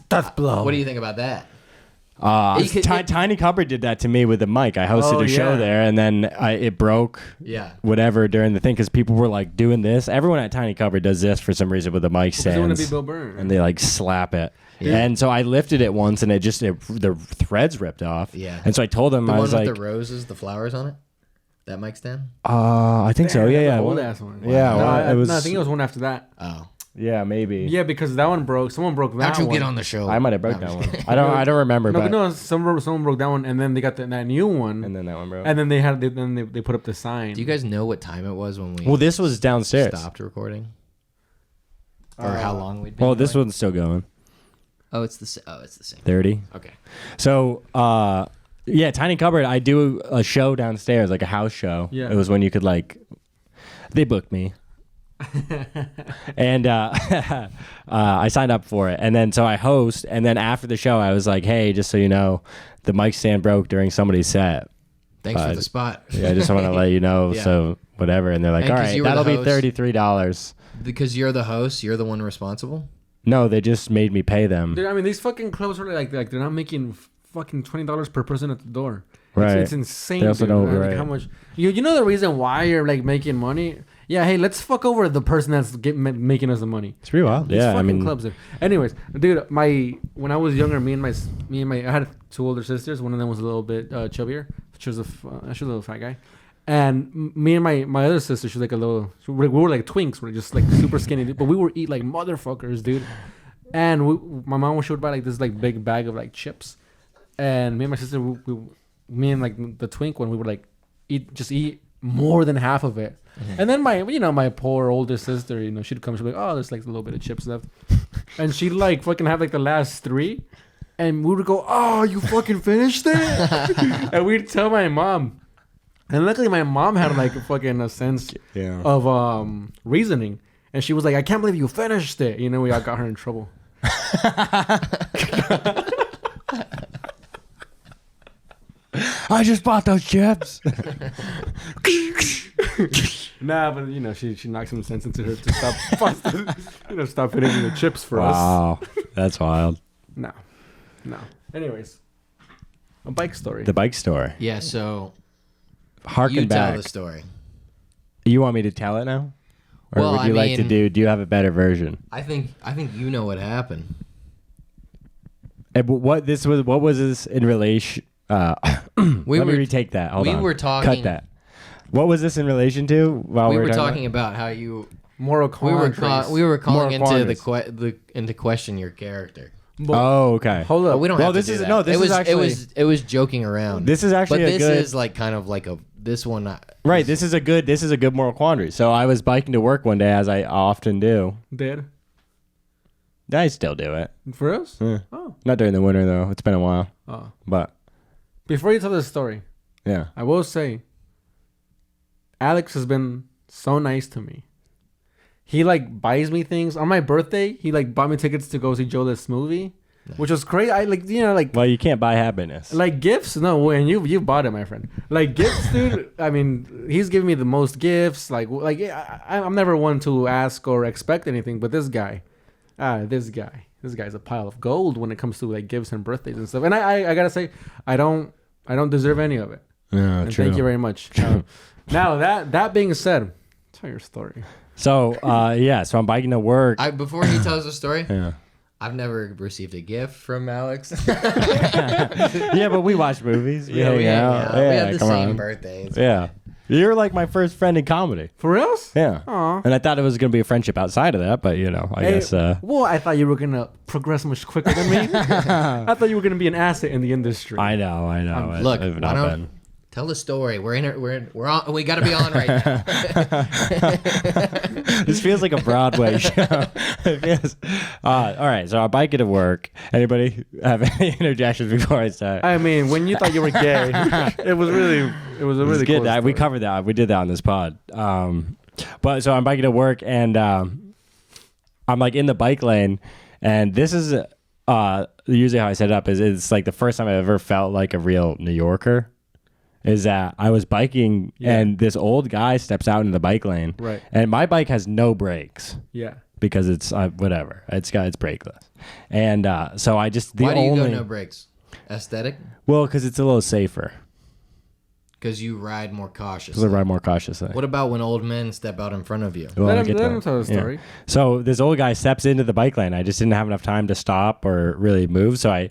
Death blow. What do you think about that? Tiny Cupboard did that to me with the mic. I hosted a show yeah. there, and then it broke. Yeah. Whatever during the thing, because people were like doing this. Everyone at Tiny Cupboard does this for some reason with the mic Because they want to stands, be Bill Burr. and they like slap it. Yeah. And so I lifted it once, and the threads ripped off. Yeah. And so I told him The I one was with like, the roses, the flowers on it. That mic stand. I think so. Yeah, yeah. Old ass one. Yeah, No, well, it was. I think it was one after that. Oh. Yeah, maybe. Yeah, because that one broke. Someone broke that How'd you one. get on the show? I might have broke No, that I'm one. just I don't remember, No, but but no, someone broke that one, and then they got that new one, and then that one broke. and then they put up the sign. Do you guys know what time it was when we Well, this was downstairs. stopped recording? Or how long we'd been Well, this going? one's still going. Oh, it's the same. 30. Okay. So, yeah, Tiny Cupboard, I do a show downstairs, like a house show. Yeah. It was when you could, like, they booked me. And I signed up for it. And then, so I host. And then after the show, I was like, hey, just so you know, the mic stand broke during somebody's set. Thanks for the spot. Yeah, I just want to let you know. Yeah. So, whatever. And they're like, And all 'cause right, you were that'll the be host. $33. Because you're the host, you're the one responsible. No, they just made me pay them. Dude, I mean, these fucking clubs are like they're not making fucking $20 per person at the door. Right. It's insane. They also dude. don't- Like, right. how much? You know the reason why you're like making money? Yeah. Hey, let's fuck over the person that's making us the money. It's pretty wild. These Yeah, I fucking mean, clubs. Anyways, dude, when I was younger, me and my I had 2 older sisters. One of them was a little bit chubbier. She was a little fat guy. And me and my other sister, she was like we were like twinks. We're just like super skinny, but we were eat like motherfuckers, dude. And my mom she would buy like this like big bag of like chips, and me and my sister, me and like the twink one, we would like eat more than half of it. And then my poor older sister, she'd come, she'd be like, oh, there's like a little bit of chips left, and she'd like fucking have like the last 3, and we would go, oh, you fucking finished it, and we'd tell my mom. And luckily, my mom had like a sense Yeah. of reasoning, and she was like, "I can't believe you finished it." We all got her in trouble. I just bought those chips. Nah, but she knocked some sense into her to stop, stop hitting the chips for us. Wow, that's wild. No. Anyways, a bike story. The bike store. Yeah, so Harken you back. tell the story. You want me to tell it now, or Well, would you I like to mean- do? Do you have a better version? I think you know what happened. And what was this in relation? Let me retake that. Hold we on. were talking. Cut that. What was this in relation to? While We were talking talking about how you. Moral We were quandaries. we were calling Moral into quandaries. into question your character. Oh, okay. Hold up. We don't Well, have this to do is- that. no, this it was, is actually- it was joking around. This is actually but a this good. is like kind of like this one. Right. This is a good moral quandary. So I was biking to work one day, as I often do. Dead. I still do it. For us? Yeah. Oh. Not during the winter though. It's been a while. Oh. But Before you tell this story, yeah. I will say, Alex has been so nice to me. He like buys me things on my birthday. He like bought me tickets to go see Joe this movie, which was great. I like like Well, you can't buy happiness. like gifts. No, when you bought it, my friend. Like gifts, dude. I mean, he's giving me the most gifts. I'm never one to ask or expect anything, but this guy's a pile of gold when it comes to like gifts and birthdays and stuff. And I gotta say, I don't deserve any of it. Yeah, And true. thank you very much. Now that being said, tell your story. So so I'm biking to work. Before he tells the story, Yeah. I've never received a gift from Alex. Yeah, but we watch movies. We hang out. we have the come same on. birthdays. Yeah. You're like my first friend in comedy. For reals? Yeah. Aw. And I thought it was going to be a friendship outside of that, but I guess. Well, I thought you were gonna progress much quicker than me. I thought you were gonna be an asset in the industry. I know. Look, I've why not don't been. tell the story? We're on. We got to be on right now. This feels like a Broadway show. It feels, all right, so I'm biking to work. Anybody have any interjections before I start? I mean, when you thought you were gay, it was a really It's good. cool We story. covered that. We did that on this pod. But so I'm biking to work, and I'm like in the bike lane, and this is usually how I set it up. Is it's like the first time I ever felt like a real New Yorker. Is that I was biking and this old guy steps out in the bike lane, Right. And my bike has no brakes Yeah. because it's whatever. It's brakeless, and so I just Why do you go no brakes? Aesthetic? Well, because it's a little safer. Because you ride more Because I cautiously. ride more cautiously. What about when old men step out in front of you? Well, Let I'll him- get to let that. him tell the Yeah. story. So this old guy steps into the bike lane. I just didn't have enough time to stop or really move, so I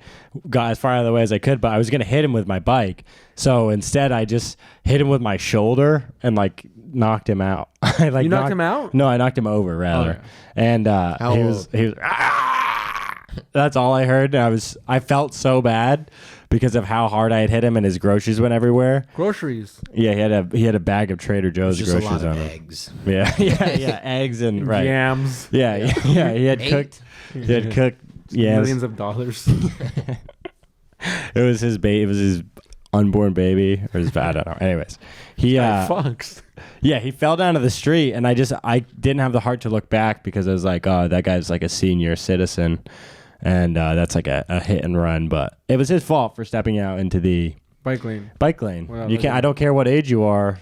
got as far out of the way as I could. But I was gonna hit him with my bike, so instead I just hit him with my shoulder and like knocked him out. I like You knocked him out? No, I knocked him over rather. Okay. And How he was "Ah!" That's all I heard. And I felt so bad because of how hard I had hit him, and his groceries went everywhere. Groceries. Yeah, he had a bag of Trader Joe's Just a groceries lot of on him. eggs. Yeah, eggs and right. Yams. Yeah. He had Eight. cooked. He had cooked. Yes, Millions of dollars. it was his baby. It was his unborn baby, or his I don't know. Anyways, he Fucks. he fell down to the street, and I didn't have the heart to look back because I was like, oh, that guy's like a senior citizen, and that's like a hit and run. But it was his fault for stepping out into the Bike lane. bike lane. Well, You can't. I don't care what age you are.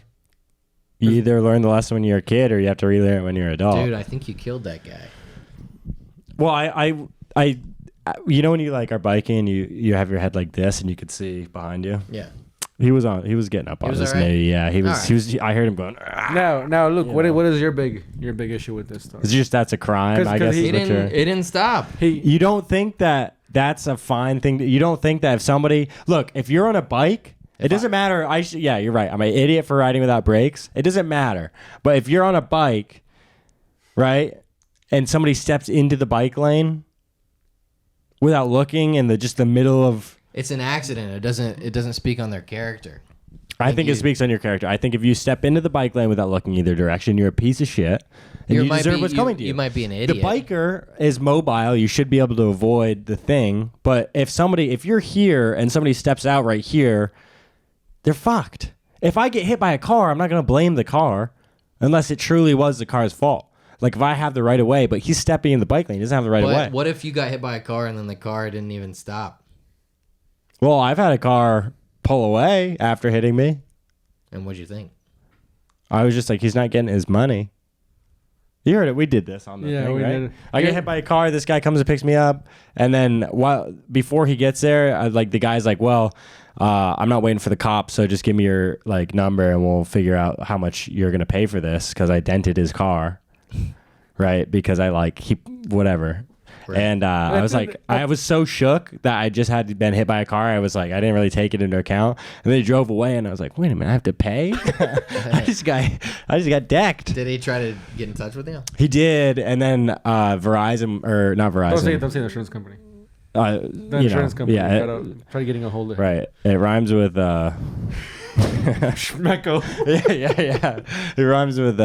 You either learn the lesson when you're a kid, or you have to relearn it when you're an adult. Dude, I think you killed that guy. Well, I you know when you like are biking and you have your head like this and you could see behind you. Yeah. He was getting up on was this all right? knee. Yeah, he was. All right. He was. I heard him going. "Ah." Now, look. You What know. what is your big issue with this story? It's just that's a crime. 'Cause I guess he is what you're- It didn't stop. You don't think that that's a fine thing? You don't think that if somebody if you're on a bike, it doesn't matter. Yeah, you're right. I'm an idiot for riding without brakes. It doesn't matter. But if you're on a bike, right, and somebody steps into the bike lane without looking in the middle of, It's an accident. It doesn't speak on their character. I think it you- speaks on your character. I think if you step into the bike lane without looking either direction, you're a piece of shit. And you deserve what's coming to you. You might be an The idiot. biker is mobile. You should be able to avoid the thing. But if you're here and somebody steps out right here, they're fucked. If I get hit by a car, I'm not going to blame the car unless it truly was the car's fault. Like if I have the right of way, but he's stepping in the bike lane, he doesn't have the right of way. But what if you got hit by a car and then the car didn't even stop? Well, I've had a car pull away after hitting me. And what'd you think? I was just like, he's not getting his money. You heard it. We did this on the Yeah, thing, we right? did. I get hit by a car. This guy comes and picks me up, and then before he gets there, the guy's like, "Well, I'm not waiting for the cops, so just give me your number, and we'll figure out how much you're gonna pay for this because I dented his car, right? Because whatever." And I was like, I was so shook that I just had been hit by a car. I was like, I didn't really take it into account. And they drove away, and I was like, wait a minute, I have to pay? I just got decked. Did he try to get in touch with you? He did, and then Verizon, or not Verizon. Don't say the insurance company. The insurance company. Yeah, try getting a hold of it. right. It rhymes with Schmecko. yeah. It rhymes with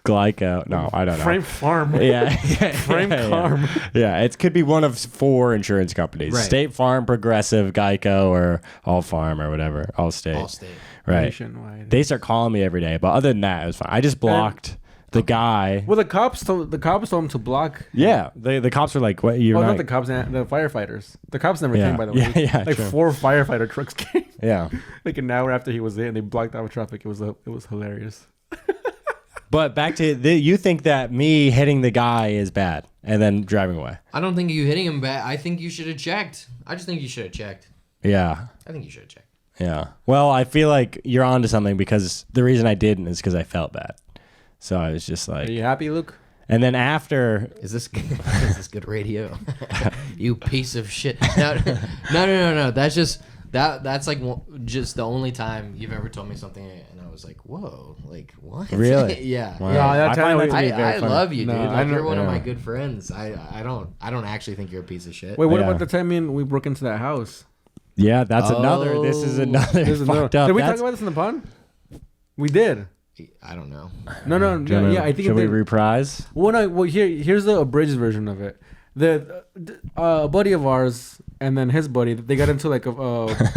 glyco. No, I don't know. Frame Farm. Yeah. Frame Farm. Yeah, it could be one of 4 insurance companies: Right. State Farm, Progressive, Geico, or All Farm, or whatever. Allstate. Right. Nationwide. They start calling me every day, but other than that, it was fine. I just blocked the guy. Well, the cops told him to block. Yeah, the cops were like, "What? You're Well, not." not the cops, the firefighters. The cops never Yeah. came, by the way. Yeah, like true. 4 firefighter trucks came. Yeah, Like an hour after he was there, and they blocked out traffic. It was hilarious. but back to you think that me hitting the guy is bad and then driving away? I don't think you hitting him bad. I think you should have checked. I just think you should have checked. Yeah. I think you should have checked. Yeah. Well, I feel like you're onto something because the reason I didn't is because I felt bad. So I was just like, Are you happy, Luke? and then after, Is this good radio? You piece of shit. No. That's just that's like just the only time you've ever told me something, and I was like, whoa, like what? Really? Yeah. Wow. No, that I time find that to be I very funny. love you, No, dude. I Like, know- you're one of yeah. my good friends. I don't actually think you're a piece of shit. Wait, what Yeah. about the time we broke into that house? Yeah, that's another. This is Oh. another This is fucked no- up. Did we That's- talk about this in the pond? We did. I don't know. No, yeah, I think Should we it did. reprise? Well, here's the abridged version of it. A buddy of ours and then his buddy, they got into like a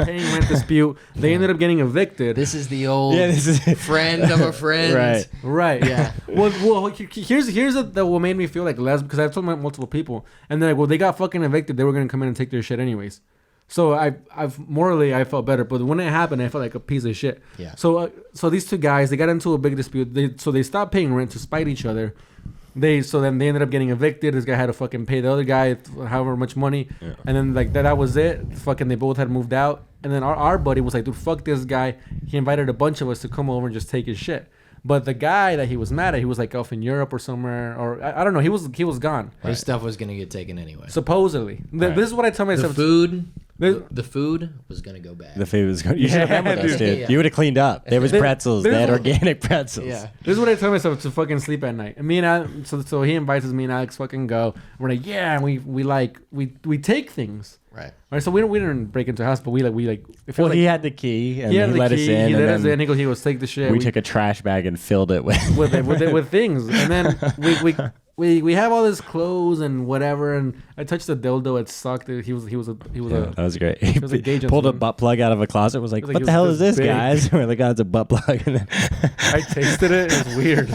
paying rent dispute. They ended up getting evicted. This is the old This is friend of a friend. Right. Right. Yeah. Well, here's what made me feel like less, because I've told multiple people, and they're like, well, they got fucking evicted. They were gonna come in and take their shit anyways. So I've morally I felt better, but when it happened, I felt like a piece of shit. Yeah. So these 2 guys, they got into a big dispute. They stopped paying rent to spite each other. Then they ended up getting evicted. This guy had to fucking pay the other guy however much money, and then like that was it. Fucking they both had moved out, and then our buddy was like, dude, fuck this guy. He invited a bunch of us to come over and just take his shit. But the guy that he was mad at, he was like off in Europe or somewhere, or I don't know. He was gone. His stuff was gonna get taken anyway. Supposedly. Right. This is what I tell The myself. food, This- the food was gonna go bad. The food was good. You should have been with us, dude. dude. Yeah. You would have cleaned up. There was There- pretzels. They there's had a- organic pretzels. Yeah. This is what I tell myself to fucking sleep at night. And me and Alex, so he invites us, me and Alex fucking go. We're like, yeah, and we take things. Right. Right, so we didn't break into a house, but we it feels Well, like he had the key, and he he, had the let key, us in. He and let us then in. He goes, take the shit. we took a trash bag and filled it with with things, and then we have all his clothes and whatever. And I touched the dildo. It sucked. He was that was great. He was a gay pulled a gentleman. butt plug out of a closet. Was like, It was like what he the was hell is this this, big. guys? We're like, oh, it's a butt plug. And then I tasted it. It was weird.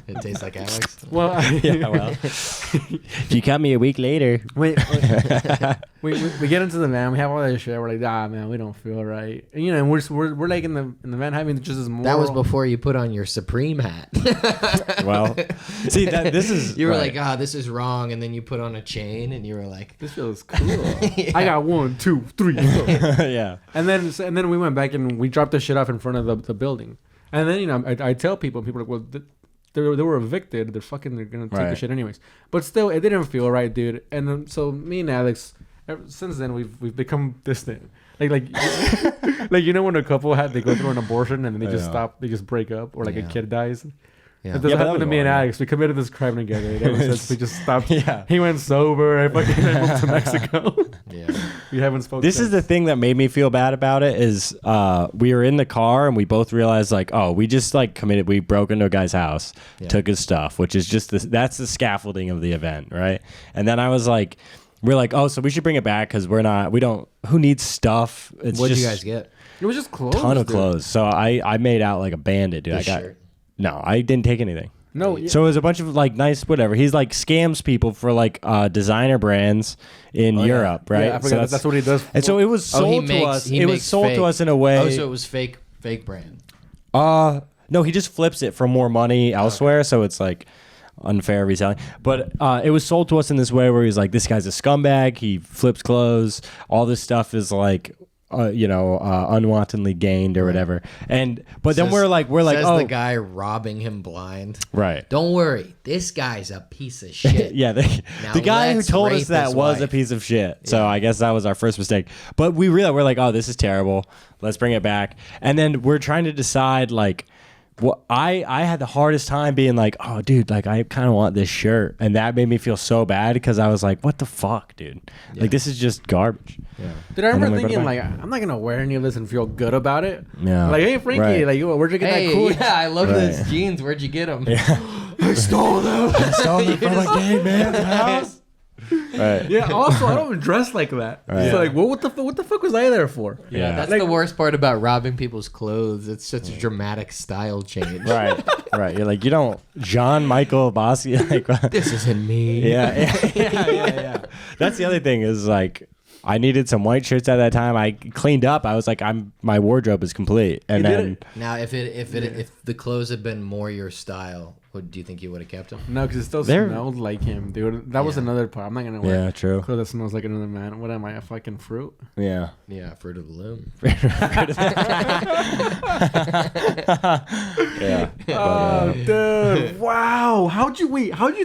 It tastes like Alex. Well, yeah, well, if you cut me a week later, we get into the van. We have all that shit. We're like, man, we don't feel right. And, and we're like in the van having just this moral. That was before you put on your Supreme hat. well, see that this is You were right. like, this is wrong, and then you put on a chain, and you were like, This feels cool. Yeah. I got 1, 2, 3, 4. yeah. And then we went back and we dropped the shit off in front of the building. And then I tell people, and people are like, well, they were evicted. They're gonna take the Right. shit anyways. But still, it didn't feel right, dude. And so me and Alex, since then we've become distant. Like when a couple they go through an abortion and then they just Yeah. stop, they just break up, or like a Yeah. kid dies. yeah. That doesn't Yeah, but happen that to was me and wrong. Alex. We committed this crime together. And ever since we just stopped. Yeah. He went sober. I moved to Mexico. Yeah. We haven't spoken. This is the thing that made me feel bad about it is we were in the car and we both realized like, oh, we just like committed. We broke into a guy's house, Yeah. took his stuff, which is just that's the scaffolding of the event, right? And then I was like, we're like, oh, so we should bring it back because who needs stuff? It's What did just you guys get? It was just clothes. ton of dude. clothes. So I made out like a bandit, dude. The I got shirt. no, I didn't take anything. No. Yeah. So it was a bunch of like nice whatever. He's like scams people for like designer brands in Europe, right? Yeah, I forgot that's what he does. And so it was Oh, he sold to makes- us. he It was makes sold fake. to us in a way. Oh, so it was fake brand. No, he just flips it for more money elsewhere, so it's like unfair reselling. But it was sold to us in this way where he's like, this guy's a scumbag. He flips clothes. All this stuff is like unwantedly gained or whatever. But then Says- we're like, Says oh, the guy robbing him blind. right. Don't worry, this guy's a piece of shit. Yeah, Now the guy who let's told rape us that his was a wife. piece of shit. So I guess that was our first mistake. But we realized, we're like, oh, this is terrible. Let's bring it back. And then we're trying to decide, like, well, I had the hardest time being like, oh, dude, like, I kind of want this shirt. And that made me feel so bad because I was like, what the fuck, dude? Like, this is just garbage. Yeah. Dude, I And then remember we put it thinking, back. like, I'm not going to wear any of this and feel good about it. Yeah. Like, hey, Frankie, Right. like, where'd you get Hey, that cool? yeah, I love Right. those jeans. Where'd you get them? I stole them. Stole it from a gay man's house. Right. Yeah, also, I don't dress like that. Right. So, like, what the fuck was I there for? Yeah. That's Like- the worst part about robbing people's clothes. It's such a dramatic style change. Right. Right. You're like, you don't, John Michael Bosky, like, This isn't me. yeah. That's the other thing is, like, I needed some white shirts at that time. I cleaned up. I was like, my wardrobe is complete. And You did then it? Now, if the clothes had been more your style, do you think you would have kept them? No, because it still They're- smelled like him, dude. That was Yeah. another part. I'm not going to wear yeah, true. clothes that smells like another man. What am I, a fucking fruit? Yeah. Yeah, Fruit of the Loom. Yeah. Oh, dude. Wow. How'd you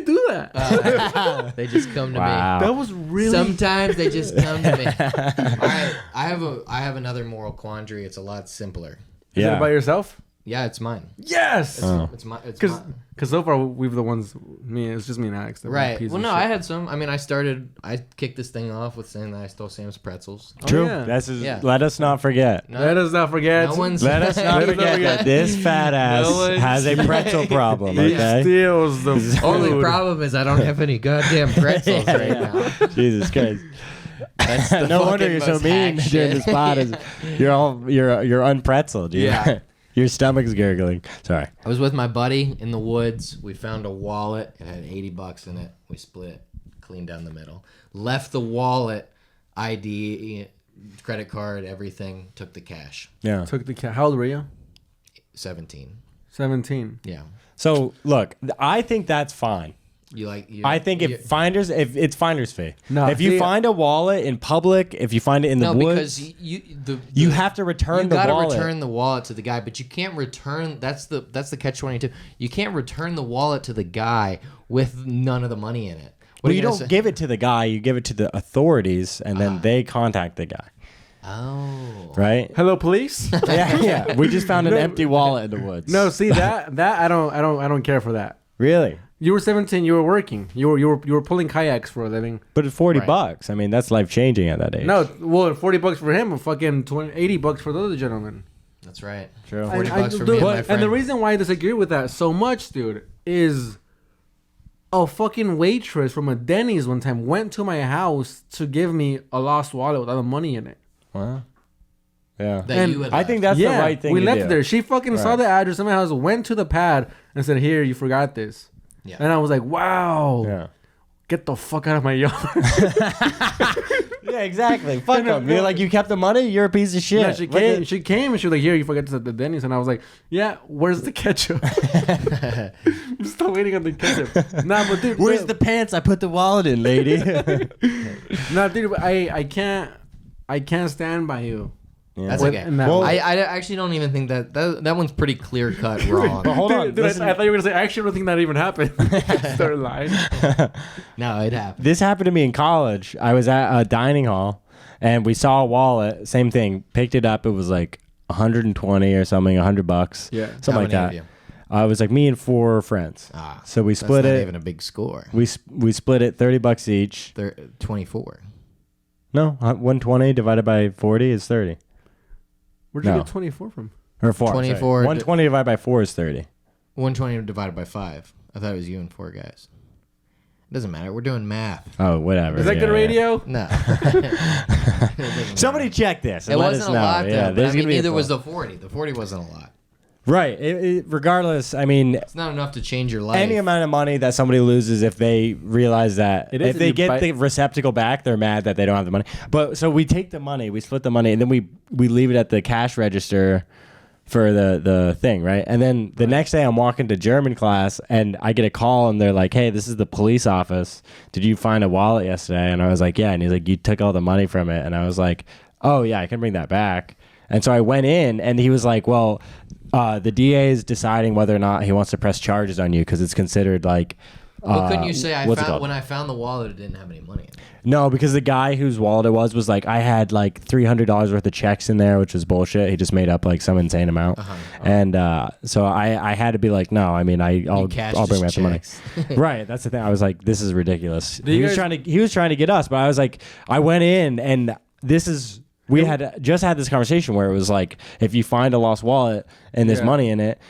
do that? They just come to Wow. That was really... Sometimes they just come to me. All right, I have another moral quandary. It's a lot simpler. Is it by yourself? Yeah, it's mine. Yes! Oh. It's my. It's Because mine. so far, we've the ones... It's just me and Alex. that were Right. pieces Well, of no, shit. I had some. I mean, I kicked this thing off with saying that I stole Sam's pretzels. True. yeah. Yeah. Let us not forget. No, Let us not forget. no one's. Let us not Let us not forget forget. that this fat ass No one's- has a pretzel problem, He okay? steals the food. Only problem is I don't have any goddamn pretzels Yeah, right yeah. now. Jesus Christ. That's the No wonder fucking you're so most mean hack during shit. this pod. You're unpretzeled. Yeah. Your stomach's gurgling. Sorry. I was with my buddy in the woods. We found a wallet. It had $80 in it. We split, clean down the middle. Left the wallet, ID, credit card, everything. Took the cash. Yeah. Took the cat. How old were you? 17. 17. Yeah. So look, I think that's fine. I think if it's finder's fee. No, if you see- find a wallet in public, if you find it in the no, woods, because you have to return the gotta wallet. return the wallet to the guy, but you can't return. That's the catch-22. You can't return the wallet to the guy with none of the money in it. What Well, are you gonna don't say? give it to the guy. You give it to the authorities, and then they contact the guy. Oh. Right? Hello, police? Yeah. We just found an empty wallet in the woods. No, see that I don't care for that. Really? You were 17. You were working. You were pulling kayaks for a living. But at $40, Right. I mean, that's life changing at that age. No, well, $40 for him, and fucking $80 for the other gentleman. That's right. True. 40 I- bucks for dude, me and my and friend. the reason why I disagree with that so much, dude, is a fucking waitress from a Denny's one time went to my house to give me a lost wallet with all the money in it. Well, yeah. that and you had I left. think that's the right thing we to left do. it there. She fucking saw Right. the address of my house, went to the pad, and said, "Here, you forgot this." Yeah. And I was like, "Wow, Yeah. get the fuck out of my yard." Yeah, exactly. Fuck them. You're like, you kept the money? You're a piece of shit. Yeah, she What came. the- She came and she was like, "Here, you forgot this at the Denny's," and I was like, "Yeah, where's the ketchup?" I'm still waiting on the ketchup. Nah, but dude, Where's the pants I put the wallet in, lady? Nah, dude, I can't stand by you. That's With- okay. in that Well, way. I actually don't even think that one's pretty clear cut wrong. But hold on. Dude, I listen. thought you were gonna say. I actually don't think that even happened. Start lying. No, it happened. This happened to me in college. I was at a dining hall, and we saw a wallet. Same thing. Picked it up. It was like 120 or something, $100. Yeah. Something How like many of that. you? It was like me and 4 friends. Ah, So we that's split not it. even a big score. We split it $30 each. 24. No, 120 divided by 40 is 30. Where'd you No. get 24 from? Or 4. 24 120 divided by 4 is 30. 120 divided by 5. I thought it was you and 4 guys. It doesn't matter. We're doing math. Oh, whatever. Is that good radio? No. Somebody check this. It And let wasn't us a know. lot, Yeah, though. But there's I gonna mean, be a neither was fault. the 40. The 40 wasn't a lot. Right. Regardless, I mean, It's not enough to change your life. any amount of money that somebody loses, if they realize that, It is if if they you get buy- the receptacle back, they're mad that they don't have the money. But so we take the money, we split the money, and then we leave it at the cash register for the thing, right? And then the next day I'm walking to German class and I get a call and they're like, "Hey, this is the police office. Did you find a wallet yesterday?" And I was like, "Yeah." And he's like, "You took all the money from it." And I was like, oh yeah, I can bring that back. And so I went in, and he was like, well, the DA is deciding whether or not he wants to press charges on you because it's considered like. Well, couldn't you say what's it called? when I found the wallet, it didn't have any money in it? No, because the guy whose wallet it was like, I had like $300 worth of checks in there, which was bullshit. He just made up like some insane amount. And so I had to be like, no, I mean, I'll bring back the money. Right. That's the thing. I was like, this is ridiculous. He was trying to get us, but I was like, I went in, and we had just had this conversation where it was like, if you find a lost wallet and there's money in it,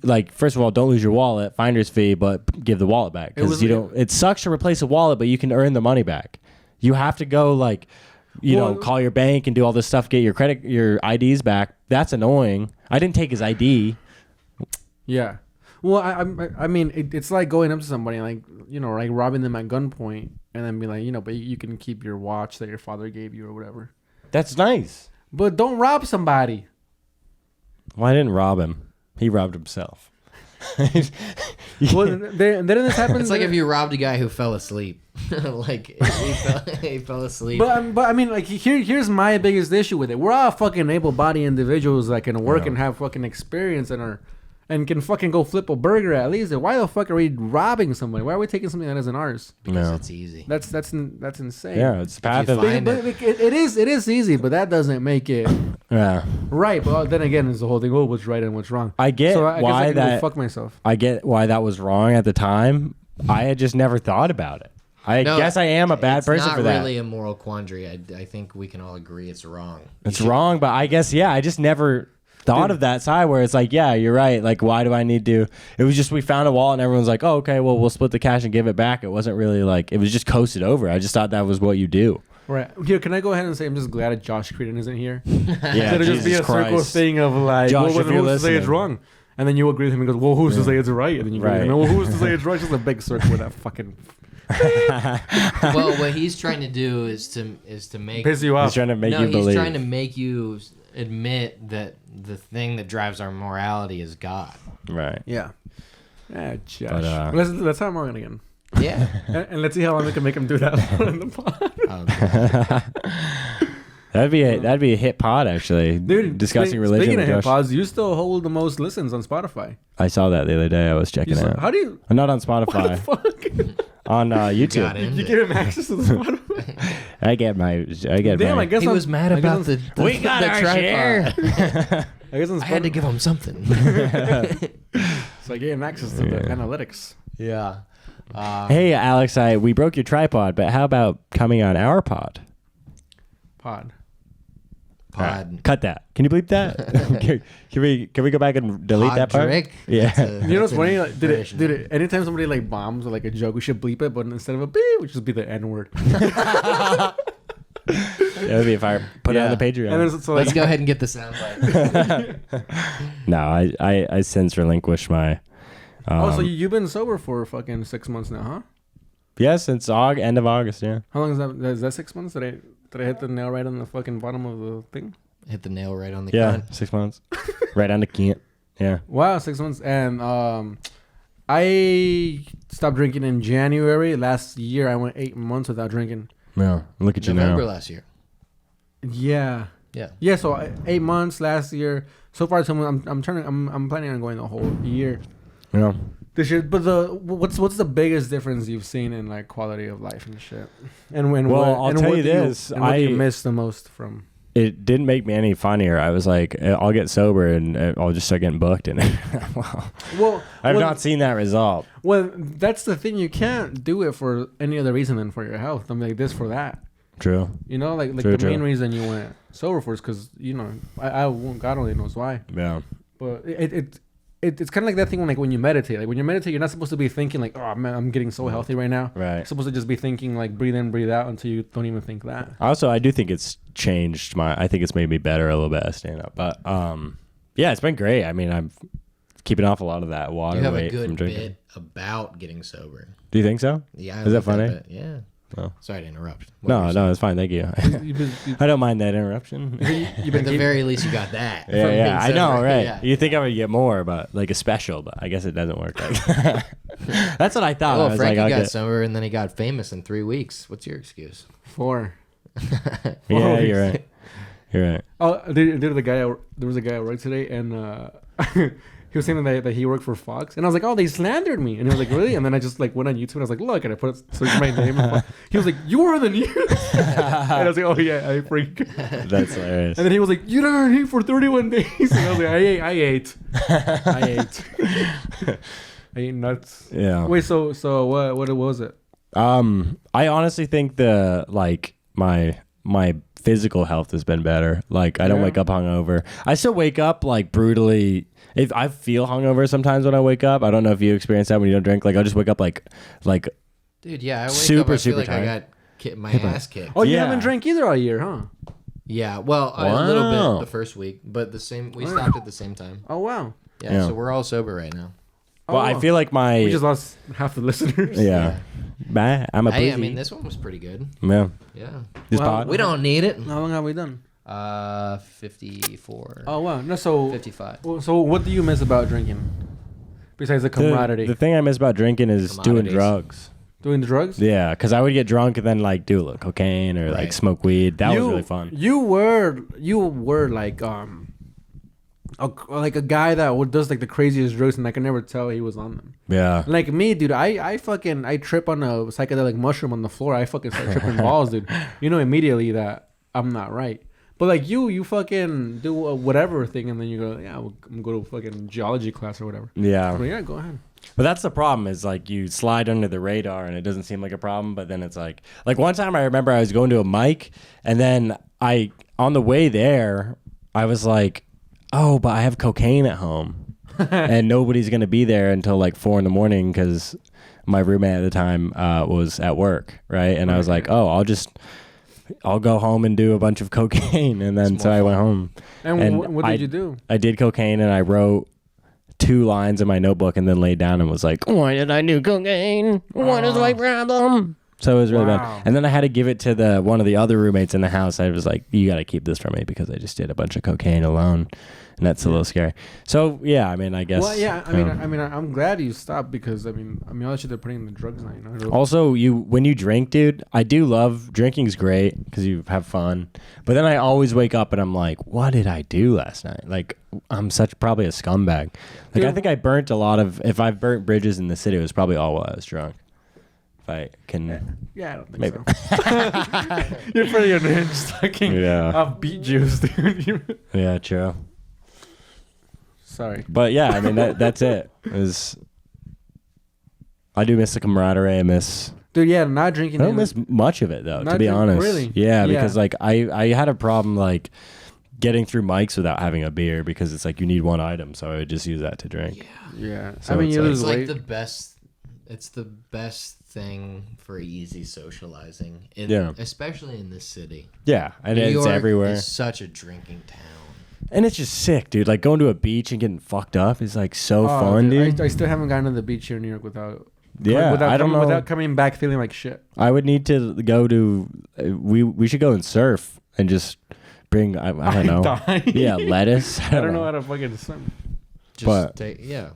like, first of all, don't lose your wallet, finder's fee, but give the wallet back, because it sucks to replace a wallet, but you can earn the money back. You have to go like, call your bank and do all this stuff, get your IDs back. That's annoying. I didn't take his ID. Yeah. Well, I mean, it's like going up to somebody like, like robbing them at gunpoint and then be like, but you can keep your watch that your father gave you or whatever. That's nice. But don't rob somebody. Well, I didn't rob him. He robbed himself. Well, then this happens. It's like if you robbed a guy who fell asleep. Like he fell asleep. But I mean, like here's my biggest issue with it. We're all fucking able-bodied individuals that can work and have fucking experience and can fucking go flip a burger at least. Why the fuck are we robbing somebody? Why are we taking something that isn't ours? Because it's easy. That's insane. Yeah, it's the path of it is easy, but that doesn't make it right. But then again, it's the whole thing. Oh, what's right and what's wrong? I get so I why guess I can that. fuck myself. I get why that was wrong at the time. I had just never thought about it. I guess I am a bad person for that. It's not really a moral quandary. I think we can all agree it's wrong. It's wrong, but I guess I just never thought of that side where it's like, yeah, you're right. Like, why do I need to? It was just we found a wallet and everyone's like, oh, okay, well, we'll split the cash and give it back. It wasn't really like, it was just coasted over. I just thought that was what you do. Right. Here, can I go ahead and say I'm just glad that Josh Creedon isn't here? Yeah, it'll just be a circle thing of like, Josh, well, who's to say it's wrong? And then you agree with him and goes, well, who's to say it's right? And then you go, well, who's to say it's right? It's just a big circle with that fucking... Well, what he's trying to do is to make... Piss you off. He's trying to make you believe. He's trying to make you admit that the thing that drives our morality is God. Right. Yeah. Josh. But, let's have him on again. Yeah. and let's see how long we can make him do that on the pod. That'd be a hit pod, actually. Dude, discussing religion. Speaking of with hit Josh. pods, you still hold the most listens on Spotify. I saw that the other day. I was checking it out. How do you... I'm not on Spotify. What the fuck? On YouTube. You give him access to the Spotify? I get my. Damn, I guess he was mad about the we got the our tripod. I guess I had to give him something. So I gave him access to the analytics. Yeah. Hey, Alex, we broke your tripod, but how about coming on our pod? Pod. Right, cut that. Can you bleep that? can we go back and delete that part? Yeah. You know what's funny? Like, dude, anytime somebody like bombs or like a joke, we should bleep it, but instead of a beep, we should just be the N word. That would be if I put it on the Patreon. And then, so let's go ahead and get the soundbite. No, I since relinquished my. So you've been sober for fucking 6 months now, huh? Yeah, since end of August. Yeah. How long is that? Is that 6 months? Did I hit the nail right on the fucking bottom of the thing? Hit the nail right on the cunt. 6 months. Right on the cunt. Yeah. Wow, 6 months. And I stopped drinking in January. Last year, I went 8 months without drinking. Yeah. Look at you now. November last year. Yeah. Yeah. Yeah. So 8 months last year. So far, I'm planning on going the whole year. Yeah. This year, but what's the biggest difference you've seen in like quality of life and shit? And I'll tell you this, what do you miss the most from? It didn't make me any funnier. I was like, I'll get sober and I'll just start getting booked. And I've not seen that result. Well, that's the thing. You can't do it for any other reason than for your health. I'm like this for that. True. You know, like the main reason you went sober for is because I God only knows why. Yeah. But it's kind of like that thing when you meditate. Like when you meditate, you're not supposed to be thinking like, oh man, I'm getting so healthy right now. Right. You're supposed to just be thinking like breathe in, breathe out until you don't even think that. Also, I do think it's changed I think it's made me better a little bit at stand up. But yeah, it's been great. I mean, I'm keeping off a lot of that water weight from drinking. You have a good bit about getting sober. Do you think so? Yeah. Is that funny? Yeah. Oh. Sorry to interrupt. No, it's fine. Thank you. I don't mind that interruption. At the very least, you got that. Yeah, I know, right? Yeah. You think I would get more, but like a special, but I guess it doesn't work like that. That's what I thought. Well, I was Frankie like, got sober and then he got famous in 3 weeks. What's your excuse? 4. Yeah, you're right. You're right. Oh, there was a guy at work today, and he was saying that he worked for Fox, and I was like, oh, they slandered me, and he was like, really? And then I just like went on YouTube and I was like, look, and I searched my name. He was like, you were on the news, and I was like, oh yeah, I freak. That's hilarious. And then he was like, you didn't eat for 31 days, and I was like, I ate. I ate nuts. Yeah. Wait, so what was it? I honestly think my physical health has been better. Like I don't wake up hungover. I still wake up like brutally. If I feel hungover sometimes when I wake up, I don't know if you experience that when you don't drink. Like I'll just wake up like. Dude, yeah, I wake super, up. I feel super like tired. I got my ass kicked. Oh, you Yeah. haven't drank either all year, huh? Yeah, well, a little bit the first week, but we stopped at the same time. Oh wow. Yeah, so we're all sober right now. Well, I feel like we just lost half the listeners. Yeah. Bah, I'm a pussy. I mean, this one was pretty good. Yeah. Yeah. This Well, pod. We don't need it. How long have we done? 54. Oh wow. No, so 55. So what do you miss about drinking? Besides the camaraderie, The thing I miss about drinking is doing Commodities. drugs. doing the drugs. Yeah, because I would get drunk and then like do a little cocaine or like Right. smoke weed. That was really fun. You were like like a guy that does like the craziest drugs, and I can never tell he was on them. Yeah. Like me, dude, I trip on a psychedelic mushroom on the floor. I fucking start tripping balls, dude. You know immediately that I'm not right. But like you fucking do a whatever thing, and then you go, yeah, I'm gonna go to fucking geology class or whatever. Yeah. But yeah, go ahead. But that's the problem is like you slide under the radar and it doesn't seem like a problem, but then it's like one time I remember I was going to a mic and then on the way there I was like, oh, but I have cocaine at home and nobody's going to be there until like 4 a.m. because my roommate at the time was at work. Right. And I was like, oh, I'll go home and do a bunch of cocaine. And then so I went home. And what did you do? I did cocaine and I wrote 2 lines in my notebook and then laid down and was like, why did I do cocaine? What is my problem? So it was really bad. And then I had to give it to one of the other roommates in the house. I was like, you got to keep this from me because I just did a bunch of cocaine alone. And that's a little scary. So yeah, I mean, I guess. Well, yeah, I mean, I'm glad you stopped because I mean, all that shit they're putting in the drugs now. You know. Also, when you drink, dude, I do love drinking's great because you have fun. But then I always wake up and I'm like, what did I do last night? Like, I'm probably a scumbag. Like, Dude. I think I burnt a lot of. If I've burnt bridges in the city, it was probably all while I was drunk. If I can. Yeah, I don't think Maybe. so. You're pretty unhinged, fucking off beet juice, dude. Yeah, true. Sorry. But yeah, I mean that's it. I do miss the camaraderie. I Dude, yeah, not drinking. don't miss much of it though, to be drink- honest. really? Yeah, Yeah. because like I had a problem like getting through mics without having a beer because it's like you need one item, so I would just use that to drink. Yeah, So I mean, it's you like- lose It's like weight. the best. It's the best thing for easy socializing. Yeah. Especially in this city. Yeah, and New it's York everywhere. is such a drinking town. And it's just sick, dude. Like going to a beach and getting fucked up is like so Oh, fun, dude. I still haven't gone to the beach here in New York without. Yeah, I don't know. Without coming back feeling like shit. I would need to go to. We should go and surf and just bring. I don't know. Die. Yeah, lettuce. I don't know how to fucking swim. Just But- yeah.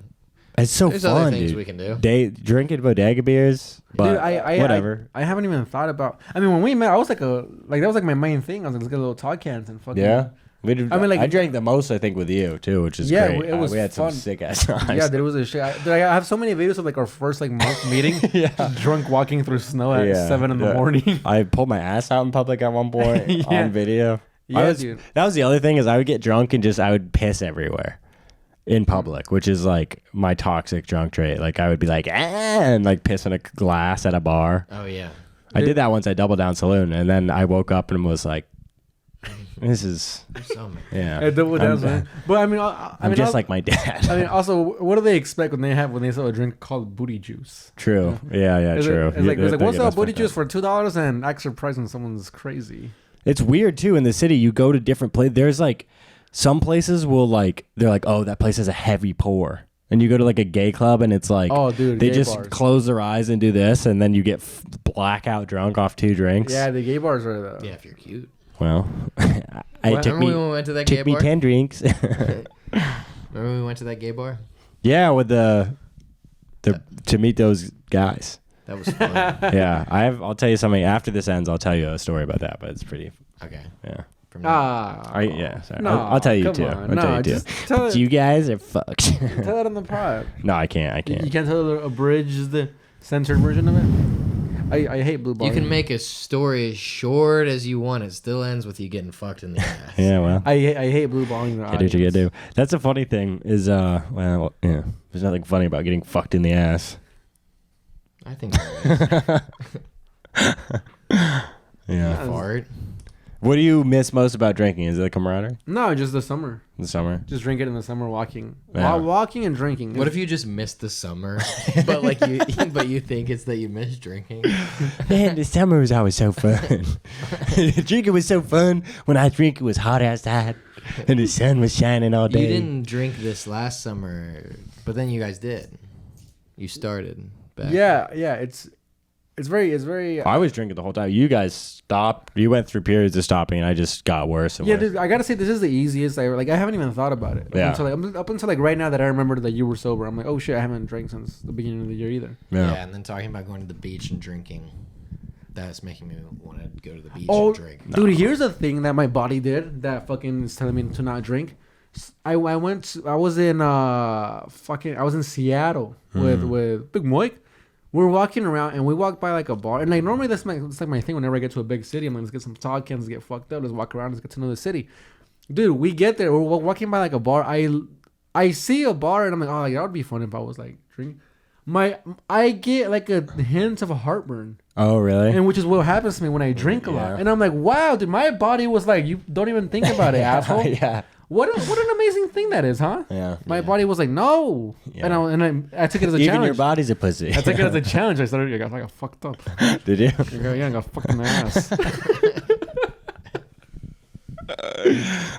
It's so There's fun, other things dude. we can do. Drinking bodega beers, but Dude, I whatever. I haven't even thought about. I mean, when we met, I was like that was like my main thing. I was like, let's get a little Todd cans and fucking. Yeah. I mean, like- I drank the most, I think, with you too, which is Yeah, great. it was we had fun. some sick ass times. Yeah, there was a shit. I have so many videos of like our first like month meeting. Yeah. Just drunk walking through snow at 7 in the Yeah. morning. I pulled my ass out in public at one point Yeah. on video. Yeah, dude. That was the other thing is I would get drunk and I would piss everywhere in public, which is like my toxic drunk trait. Like I would be like, and like piss in a glass at a bar. Oh yeah. I did that once at Double Down Saloon, and then I woke up and was like, this is, There's so many. yeah. Yeah, double downs, I'm, man. But I mean, I'm just like my dad. I mean, also, what do they expect when they sell a drink called booty juice? True. Yeah, true. It's like we'll sell booty juice juice for $2 and extra price when someone's crazy. It's weird too in the city. You go to different places. There's like some places will like they're like, oh, that place has a heavy pour, and you go to like a gay club and it's like, Oh, dude, they gay just bars. close their eyes and do this, and then you get blackout drunk off 2 drinks. Yeah, the gay bars are the. Yeah, if you're cute. Well, it took Remember me when we went to that gay took me bar? 10 drinks. Remember when we went to that gay bar? Yeah, with the to meet those guys. That was fun. Yeah, I'll tell you something after this ends. I'll tell you a story about that, but it's pretty. Okay. Yeah. from now. Yeah, sorry. No, I'll tell you come too. on. I'll tell No, you too. just tell it. You guys are fucked. Tell it on the pod. No, I can't. You can't tell the abridged, the censored version of it. I hate blue balling. You can make a story as short as you want. It still ends with you getting fucked in the ass. Yeah, well. I hate blue balling. Gotta do what you gotta do. That's a funny thing is, well, yeah. There's nothing funny about getting fucked in the ass. I think there is. Yeah. Fart. What do you miss most about drinking? Is it the camaraderie? No, just the summer. The summer? Just drink it in the summer, walking. Yeah. Walking and drinking. What if you just missed the summer, but you think it's that you miss drinking? Man, the summer was always so fun. Drinking was so fun. When I drink, it was hot outside, and the sun was shining all day. You didn't drink this last summer, but then you guys did. You started back. Yeah, it's very. I was drinking the whole time. You guys stopped. You went through periods of stopping, and I just got worse and Yeah, worse. dude, I gotta say this is the easiest. I haven't even thought about it. Yeah. Up until like right now that I remember that you were sober, I'm like, oh shit, I haven't drank since the beginning of the year either. Yeah, and then talking about going to the beach and drinking. That's making me want to go to the beach Oh, and drink. dude, here's the thing that my body did that fucking is telling me to not drink. I was in Seattle with Big Moik. We're walking around and we walked by like a bar, and like normally that's like my thing. Whenever I get to a big city, I'm like, let's get some talk cans, get fucked up, let's walk around, let's get to know the city. Dude, we get there, we're walking by like a bar. I see a bar and I'm like, oh, yeah, that would be fun if I was like drinking. I get like a hint of a heartburn. Oh, really? And which is what happens to me when I drink a lot. And I'm like, wow, dude, my body was like, you don't even think about it, asshole. Yeah. What an amazing thing that is, huh? Yeah. My body was like, no. Yeah. And I took it as a Even challenge. your body's a pussy. I took it as a challenge. I got fucked up. Did you? I got fucked in the ass.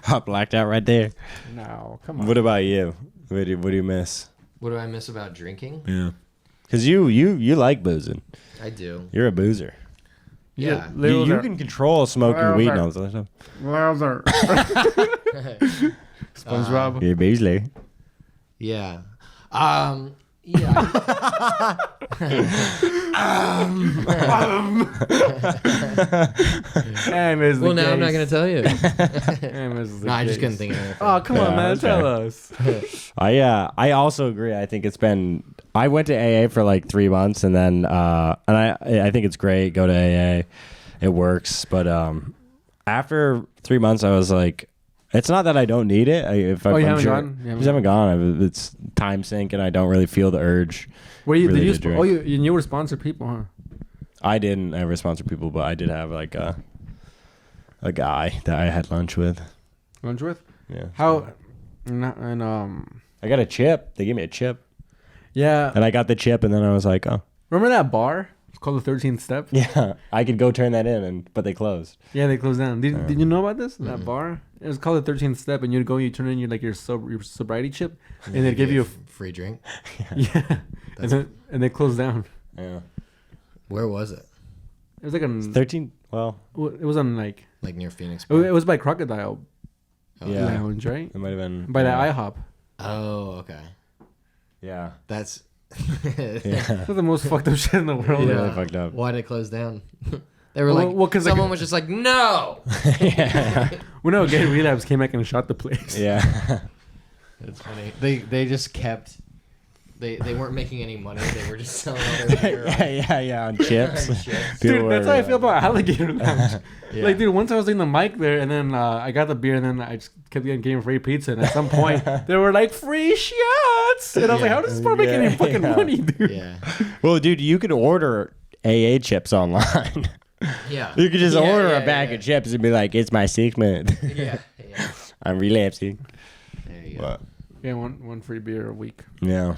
I blacked out right there. No, come on. What about you? What do you miss? What do I miss about drinking? Yeah. Because you like boozing. I do. You're a boozer. Yeah. You can control smoking weed and all that stuff. Wowzer. SpongeBob. You're Beasley. Yeah. Yeah. Well, now I'm not gonna tell you. No, I just couldn't think of anything. Oh, come on, Yeah, man. okay. Tell us. I also agree. I think it's been. I went to AA for like 3 months, and then I think it's great. Go to AA, it works. But after 3 months, I was like, it's not that I don't need it. You haven't gone? I just haven't gone. It's time sink, and I don't really feel the urge. Were you? really Did you? to drink. You were sponsored people, huh? I didn't ever sponsor people, but I did have like a guy that I had lunch with. Lunch with? Yeah. How? I got a chip. They gave me a chip, Yeah. and I got the chip, and then I was like, oh. Remember that bar? It's called the 13th Step. Yeah, I could go turn that in, but they closed. Yeah, they closed down. Did you know about this? That bar? It was called the 13th Step, and you'd go, you turn in your sobriety chip, and they'd give you a free drink. yeah, and they closed down. Yeah. Where was it? It was like a 13. Well, it was on like Near Phoenix. it was by Crocodile yeah, Lounge, right? it might have been By that IHOP. Oh, okay. Yeah, That's That's the most fucked up shit in the world. yeah. Really fucked up. Why did it close down? They were Well, like, 'cause someone was just like, no. Yeah, Well, no, Gay Relapse came back and shot the place. yeah. It's funny. They just kept. They weren't making any money. They were just selling all their beer. yeah, on chips. Chips. Dude, that's how I feel about Alligator Lounge. Yeah. Like, dude, once I was doing the mic there, and then I got the beer, and then I just kept getting free pizza. And at some point, they were like, free shots! And I was like, how does this bar make any fucking money, dude? Yeah. Well, dude, you could order AA chips online. Yeah. You could just Yeah, order yeah, a bag yeah. of chips and be like, it's my segment. Yeah. I'm relapsing. There you go. But, Yeah, one free beer a week. yeah.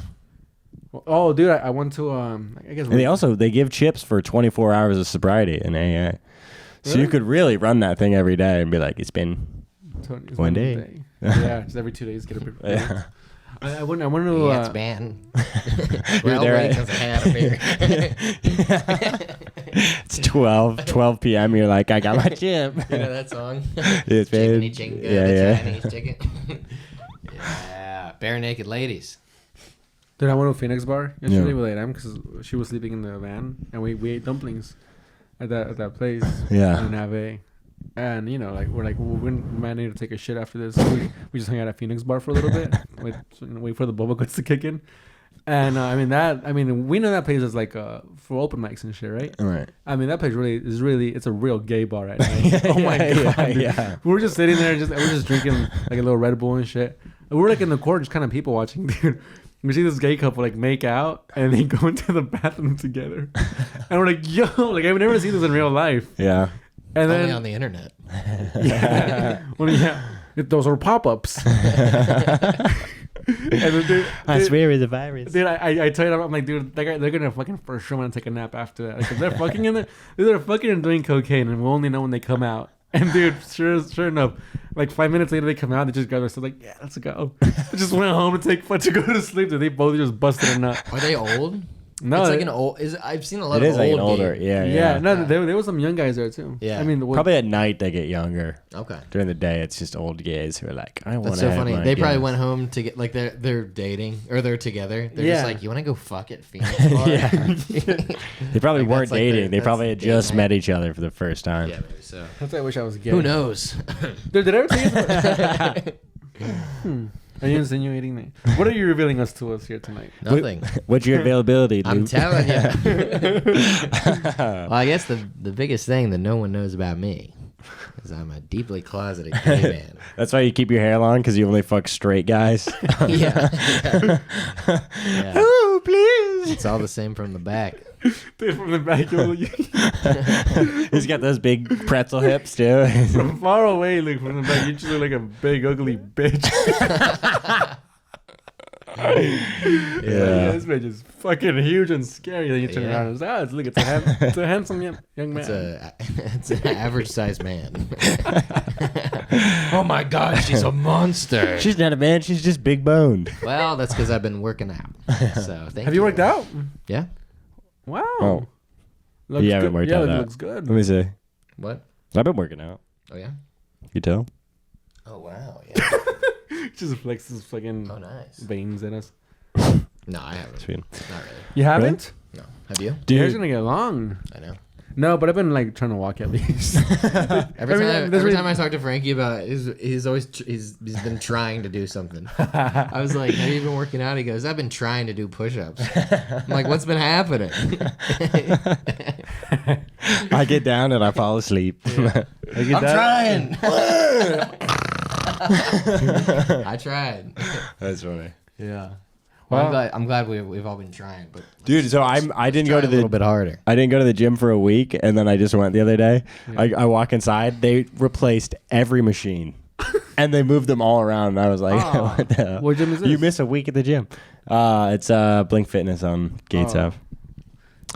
Oh, dude, I went to I guess. And they give chips for 24 hours of sobriety in AA. So you could really run that thing every day and be like, it's been It's one day. Yeah, just every 2 days get a beer. Yeah. I went to. Yeah, it's banned. You're Well, there wait, at- since I had a beer. It's 12 p.m. You're like, I got my chip. You know that song? It's been, Chickeny chinga, yeah, the yeah. Chinese chicken. Yeah, bare naked ladies. Dude, I went to a Phoenix bar yesterday Yeah. with Adam because she was sleeping in the van, and we ate dumplings at that place. Yeah. In Ave. And you know, like we might need to take a shit after this. We just hung out at Phoenix Bar for a little bit, wait for the bubble guts to kick in. And we know that place is like for open mics and shit, right? Right. I mean, that place it's a real gay bar at night. Oh my god, dude. Yeah. We were just sitting there, we're just drinking like a little Red Bull and shit. And we're like in the corner, just kind of people watching, dude. We see this gay couple like make out and they go into the bathroom together, and we're like, yo, like I've never seen this in real life. Yeah. And Only then on the internet. yeah, well, yeah, those are pop-ups. And then, I swear it's a virus. Dude, I tell you, I'm like, dude, they're gonna fucking for sure want to take a nap after that. Like, if they're fucking in there, they're fucking and doing cocaine, and we'll only know when they come out. And dude, sure enough, like 5 minutes later they come out, they just got us like, yeah, let's go. They just went home to go to sleep. Dude, they both just busted a nut. Are they old? No, it's like an old. I've seen a lot It of is like old an older. gay- Yeah. yeah. Yeah. No, there was some young guys there too. Yeah. I mean, Probably at night they get younger. Okay. During the day, it's just old gays who are like, I want That's to. so funny. They probably went home to get like they're dating or they're together. They're Yeah. just like, you want to go fuck at Phoenix Bar? Yeah. They probably Like, weren't that's like dating. They that's probably had date just night. met each other for the first time. Yeah, maybe so. That's why I wish I was gay. Who knows? Dude, did I ever tell you? Are you insinuating me? What are you revealing to us here tonight? Nothing. What's your availability, I'm Luke? telling you. Well, I guess the biggest thing that no one knows about me is I'm a deeply closeted gay man. That's why you keep your hair long, because you only fuck straight guys. Yeah. Yeah. Oh, please. It's all the same from the back. Dude, from the back, you're like, He's got those big pretzel hips, too. from far away, like from the back, you just look like a big ugly bitch. Yeah, this bitch is fucking huge and scary. Then you turn Yeah. around and say, look, it's a handsome young man. It's an average sized man. Oh my god, she's a monster. She's not a man. She's just big boned. Well, that's because I've been working out. So thank Have you worked out? Yeah. Wow. Oh. Looks You haven't good. worked yeah, out it that. looks good. Let me see. What? I've been working out. Oh yeah. You tell? Oh wow. Yeah. Just flexes fucking Oh nice. veins in us. No, I haven't. Sweet. Not really. You haven't? No. Have you? Your hair's Dude, gonna get long. I know. No, but I've been like trying to walk at least. Every time I talk to Frankie about it, he's been trying to do something. I was like, have you been working out? He goes, I've been trying to do push-ups. I'm like, what's been happening? I get down and I fall asleep. I'm trying. I tried. That's funny. Yeah. Well, Well, I'm glad we've all been trying, but Dude, so I didn't try go to a little the bit harder. I didn't go to the gym for a week, and then I just went the other day. I walk inside, they replaced every machine, and they moved them all around. And I was like, Aw. what the hell? What gym is this? You miss a week at the gym. It's Blink Fitness on Gates Oh. Ave.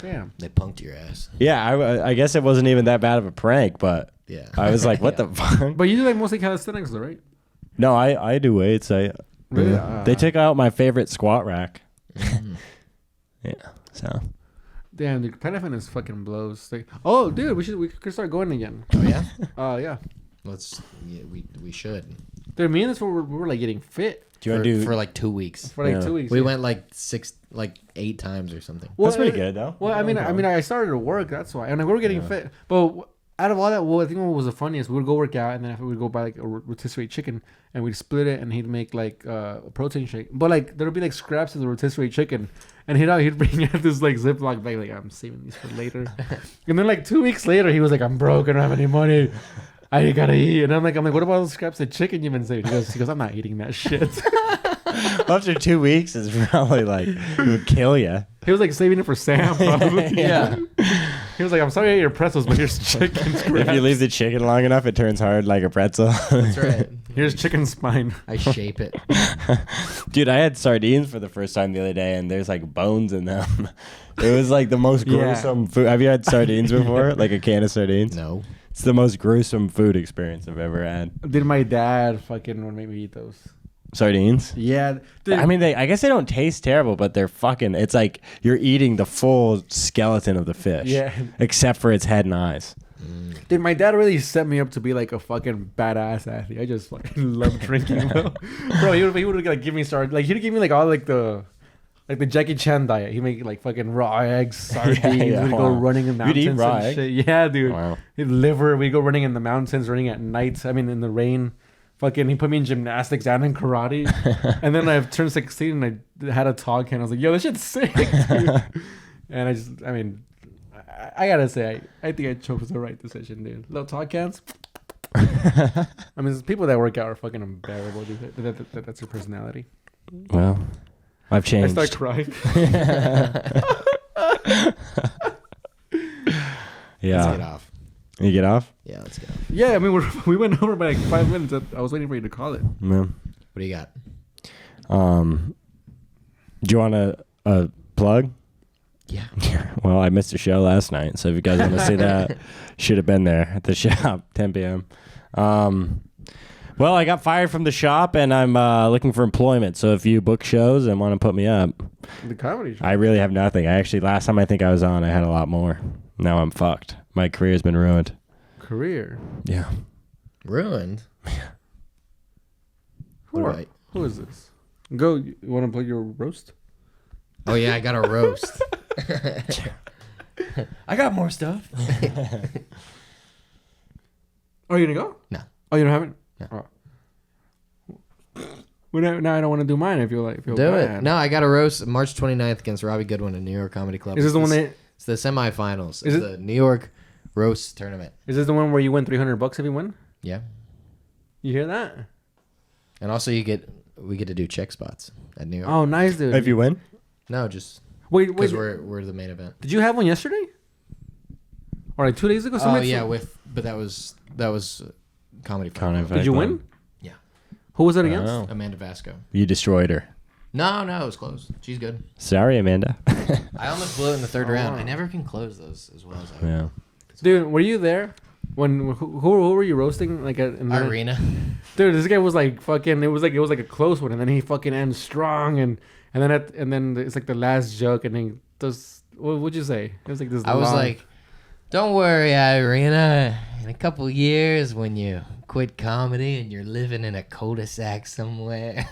damn. They punked your ass. Yeah, I guess it wasn't even that bad of a prank, but Yeah. I was like, what the fuck? But you do like mostly calisthenics, though, right? No, I do weights. Really? They took out my favorite squat rack. Yeah, so. Damn, dude, Planet Fitness fucking blows. Like, oh, dude, we could start going again. Oh yeah. Yeah. We should. Dude, me and this we were like getting fit Do you want to do? for like 2 weeks. for like Yeah. 2 weeks. We yeah. went like 8 times or something. Well, That's pretty good though. Well, I mean, I started to work. That's why, and like, we were getting fit. But out of all that, I think what was the funniest, we would go work out, and then after we'd go buy like a rotisserie chicken, and we'd split it, and he'd make like a protein shake. But like there'd be like scraps of the rotisserie chicken, and he'd bring out this like Ziploc bag, like I'm saving these for later. And then like 2 weeks later, he was like, I'm broke, I don't have any money. I gotta eat. And I'm like, what about those scraps of chicken you've been saving? He goes, I'm not eating that shit. After 2 weeks, it's probably like it would kill you. He was like saving it for Sam, probably. Yeah. He was like, I'm sorry I ate your pretzels, but here's chicken scraps. If you leave the chicken long enough, it turns hard like a pretzel. That's right. Here's chicken spine. I shape it. Dude, I had sardines for the first time the other day, and there's like bones in them. It was like the most Yeah. gruesome food. Have you had sardines before? Like a can of sardines? No. It's the most gruesome food experience I've ever had. Did my dad fucking would make me eat those? Sardines? Yeah. Dude, I mean, I guess they don't taste terrible, but they're fucking. It's like you're eating the full skeleton of the fish. Yeah. Except for its head and eyes. dude, my dad really set me up to be like a fucking badass athlete. I just fucking love drinking, bro. He would like give me he'd give me like all like the Like the Jackie Chan diet. He make like fucking raw eggs, sardines. We'd go wow. running in mountains. You'd eat raw and egg? shit. Yeah, dude. Wow. Liver. We go running in the mountains, running at night. I mean, in the rain. Fucking, he put me in gymnastics and in karate. And then I turned 16 and I had a tog can. I was like, yo, this shit's sick, dude. And I gotta say, I think I chose the right decision, dude. Little tog cans. I mean, people that work out are fucking unbearable, dude. That's your personality. Well, I've I changed. start crying. Yeah. Let's get off. You get off? Yeah, let's go. Yeah, I mean, we went over by like 5 minutes. I was waiting for you to call it. Yeah. What do you got? Do you want a plug? Yeah. Well, I missed a show last night, so if you guys want to see that, should have been there at the shop, 10 p.m. Well, I got fired from the shop, and I'm looking for employment. So if you book shows and want to put me up, The comedy show. I really have nothing. Last time I think I was on, I had a lot more. Now I'm fucked. My career's been ruined. Career. Yeah. Ruined. Who is this? Go. You want to plug your roast? Oh yeah, I got a roast. I got more stuff. Oh, you gonna go? No. Oh, you don't have it? No. Oh. Well, now I don't want to do mine. I feel Do bad. it. No, I got a roast March 29th against Robbie Goodwin in New York Comedy Club. Is this the one that? It's the semifinals. Is It's it- the New York roast tournament. Is this the one where you win $300 if you win? Yeah. You hear that? And also we get to do check spots at New York. Oh, nice, dude. If you win? No, just wait, because we're the main event. Did you have one yesterday? Or like 2 days ago? Oh Somebody yeah, said- but that was comedy. Comedy Club. Did you Club. win? Yeah. Who was that against? Oh. Amanda Vasco. You destroyed her. No, it was close. She's good. Sorry, Amanda. I almost blew it in the third Oh, round. wow. I never can close those as well as I Yeah. Dude, were you there? Who were you roasting? Like in the Irina. Dude, this guy was like fucking. It was like a close one, and then he fucking ends strong, and then it's like the last joke, and then does what would you say? It was like this. I was long- like, don't worry, Irina. In a couple years, when you quit comedy and you're living in a cul-de-sac somewhere,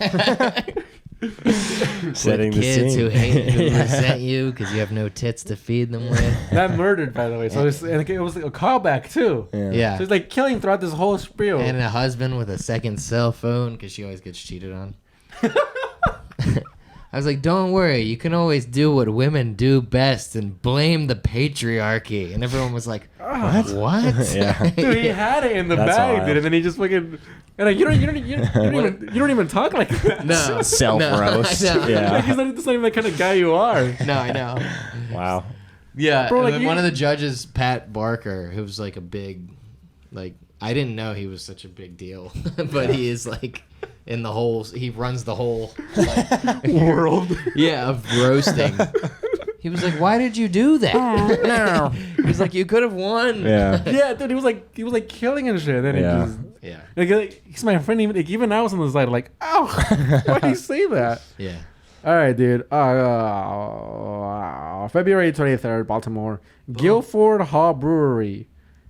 Setting with the kids scene. who hate who resent you because you have no tits to feed them with. that murdered, by the way. So it was like a callback too. Yeah. So it's like killing throughout this whole spiel. And a husband with a second cell phone because she always gets cheated on. I was like, don't worry, you can always do what women do best and blame the patriarchy. And everyone was like, what? Yeah. Dude, he had it in the That's bag, wild. dude, and then he just fucking. And like, you don't even talk like that. No. Self-roast. No, I know. Yeah. Like, that's not even the kind of guy you are. No, I know. Wow. Yeah, Bro, and like then you- one of the judges, Pat Barker, who was like a big, like, I didn't know he was such a big deal, but he is like in the whole, he runs the whole like, World. yeah, of roasting. He was like, why did you do that? No. He's like, you could have won. Yeah. Yeah, dude, he was like killing and shit. And then Yeah. he just. Yeah. Like, he's my friend. Even I was on the side, like, ow, why do you say that? Yeah. All right, dude. February 23rd, Baltimore, Guilford Hall Brewery,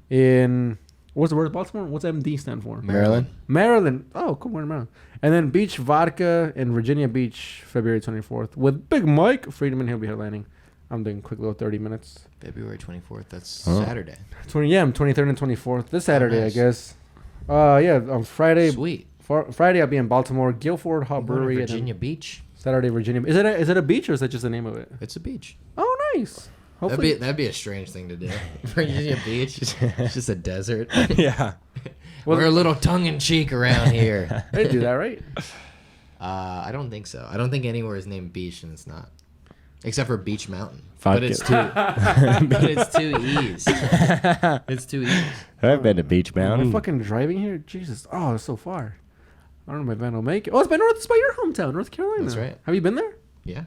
in what's the word? Baltimore. What's MD stand for? Maryland. Maryland. Oh, cool. We're in Maryland. And then Beach Vodka in Virginia Beach, February 24th, with Big Mike Friedman. He'll be headlining. I'm doing a quick little 30 minutes. February 24th. That's Oh. Saturday. 23rd and 24th. This Saturday, nice. I guess. Yeah, on Friday. Sweet. Friday I'll be in Baltimore, Guilford Hall You going to Brewery. And Virginia then Beach. Saturday, Virginia. Is it a beach or is that just the name of it? It's a beach. Oh, nice. Hopefully. That'd be a strange thing to do. Virginia Beach. It's just a desert. Yeah. Well- We're a little tongue in cheek around here. They do that, right? I don't think so. I don't think anywhere is named Beach, and it's not, except for Beach Mountain. Fuck But it's it. but it's two E's. It's two E's. I've been to Beach Am I Mountain. fucking driving here? Jesus. Oh, it's so far. I don't know if my van will make it. Oh, it's by It's by your hometown, North Carolina. That's right. Have you been there? Yeah.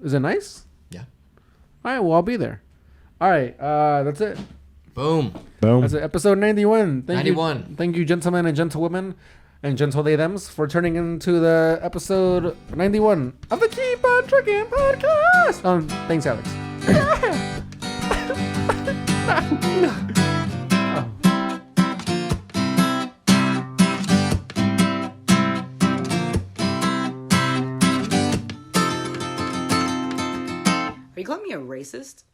Is it nice? Yeah. All right, well, I'll be there. All right, that's it. Boom. Boom. That's it. Episode 91. 91. Thank you, gentlemen and gentlewomen and gentle they thems, for turning into the episode 91 of the Keep on Trucking podcast. Thanks, Alex. call me a racist.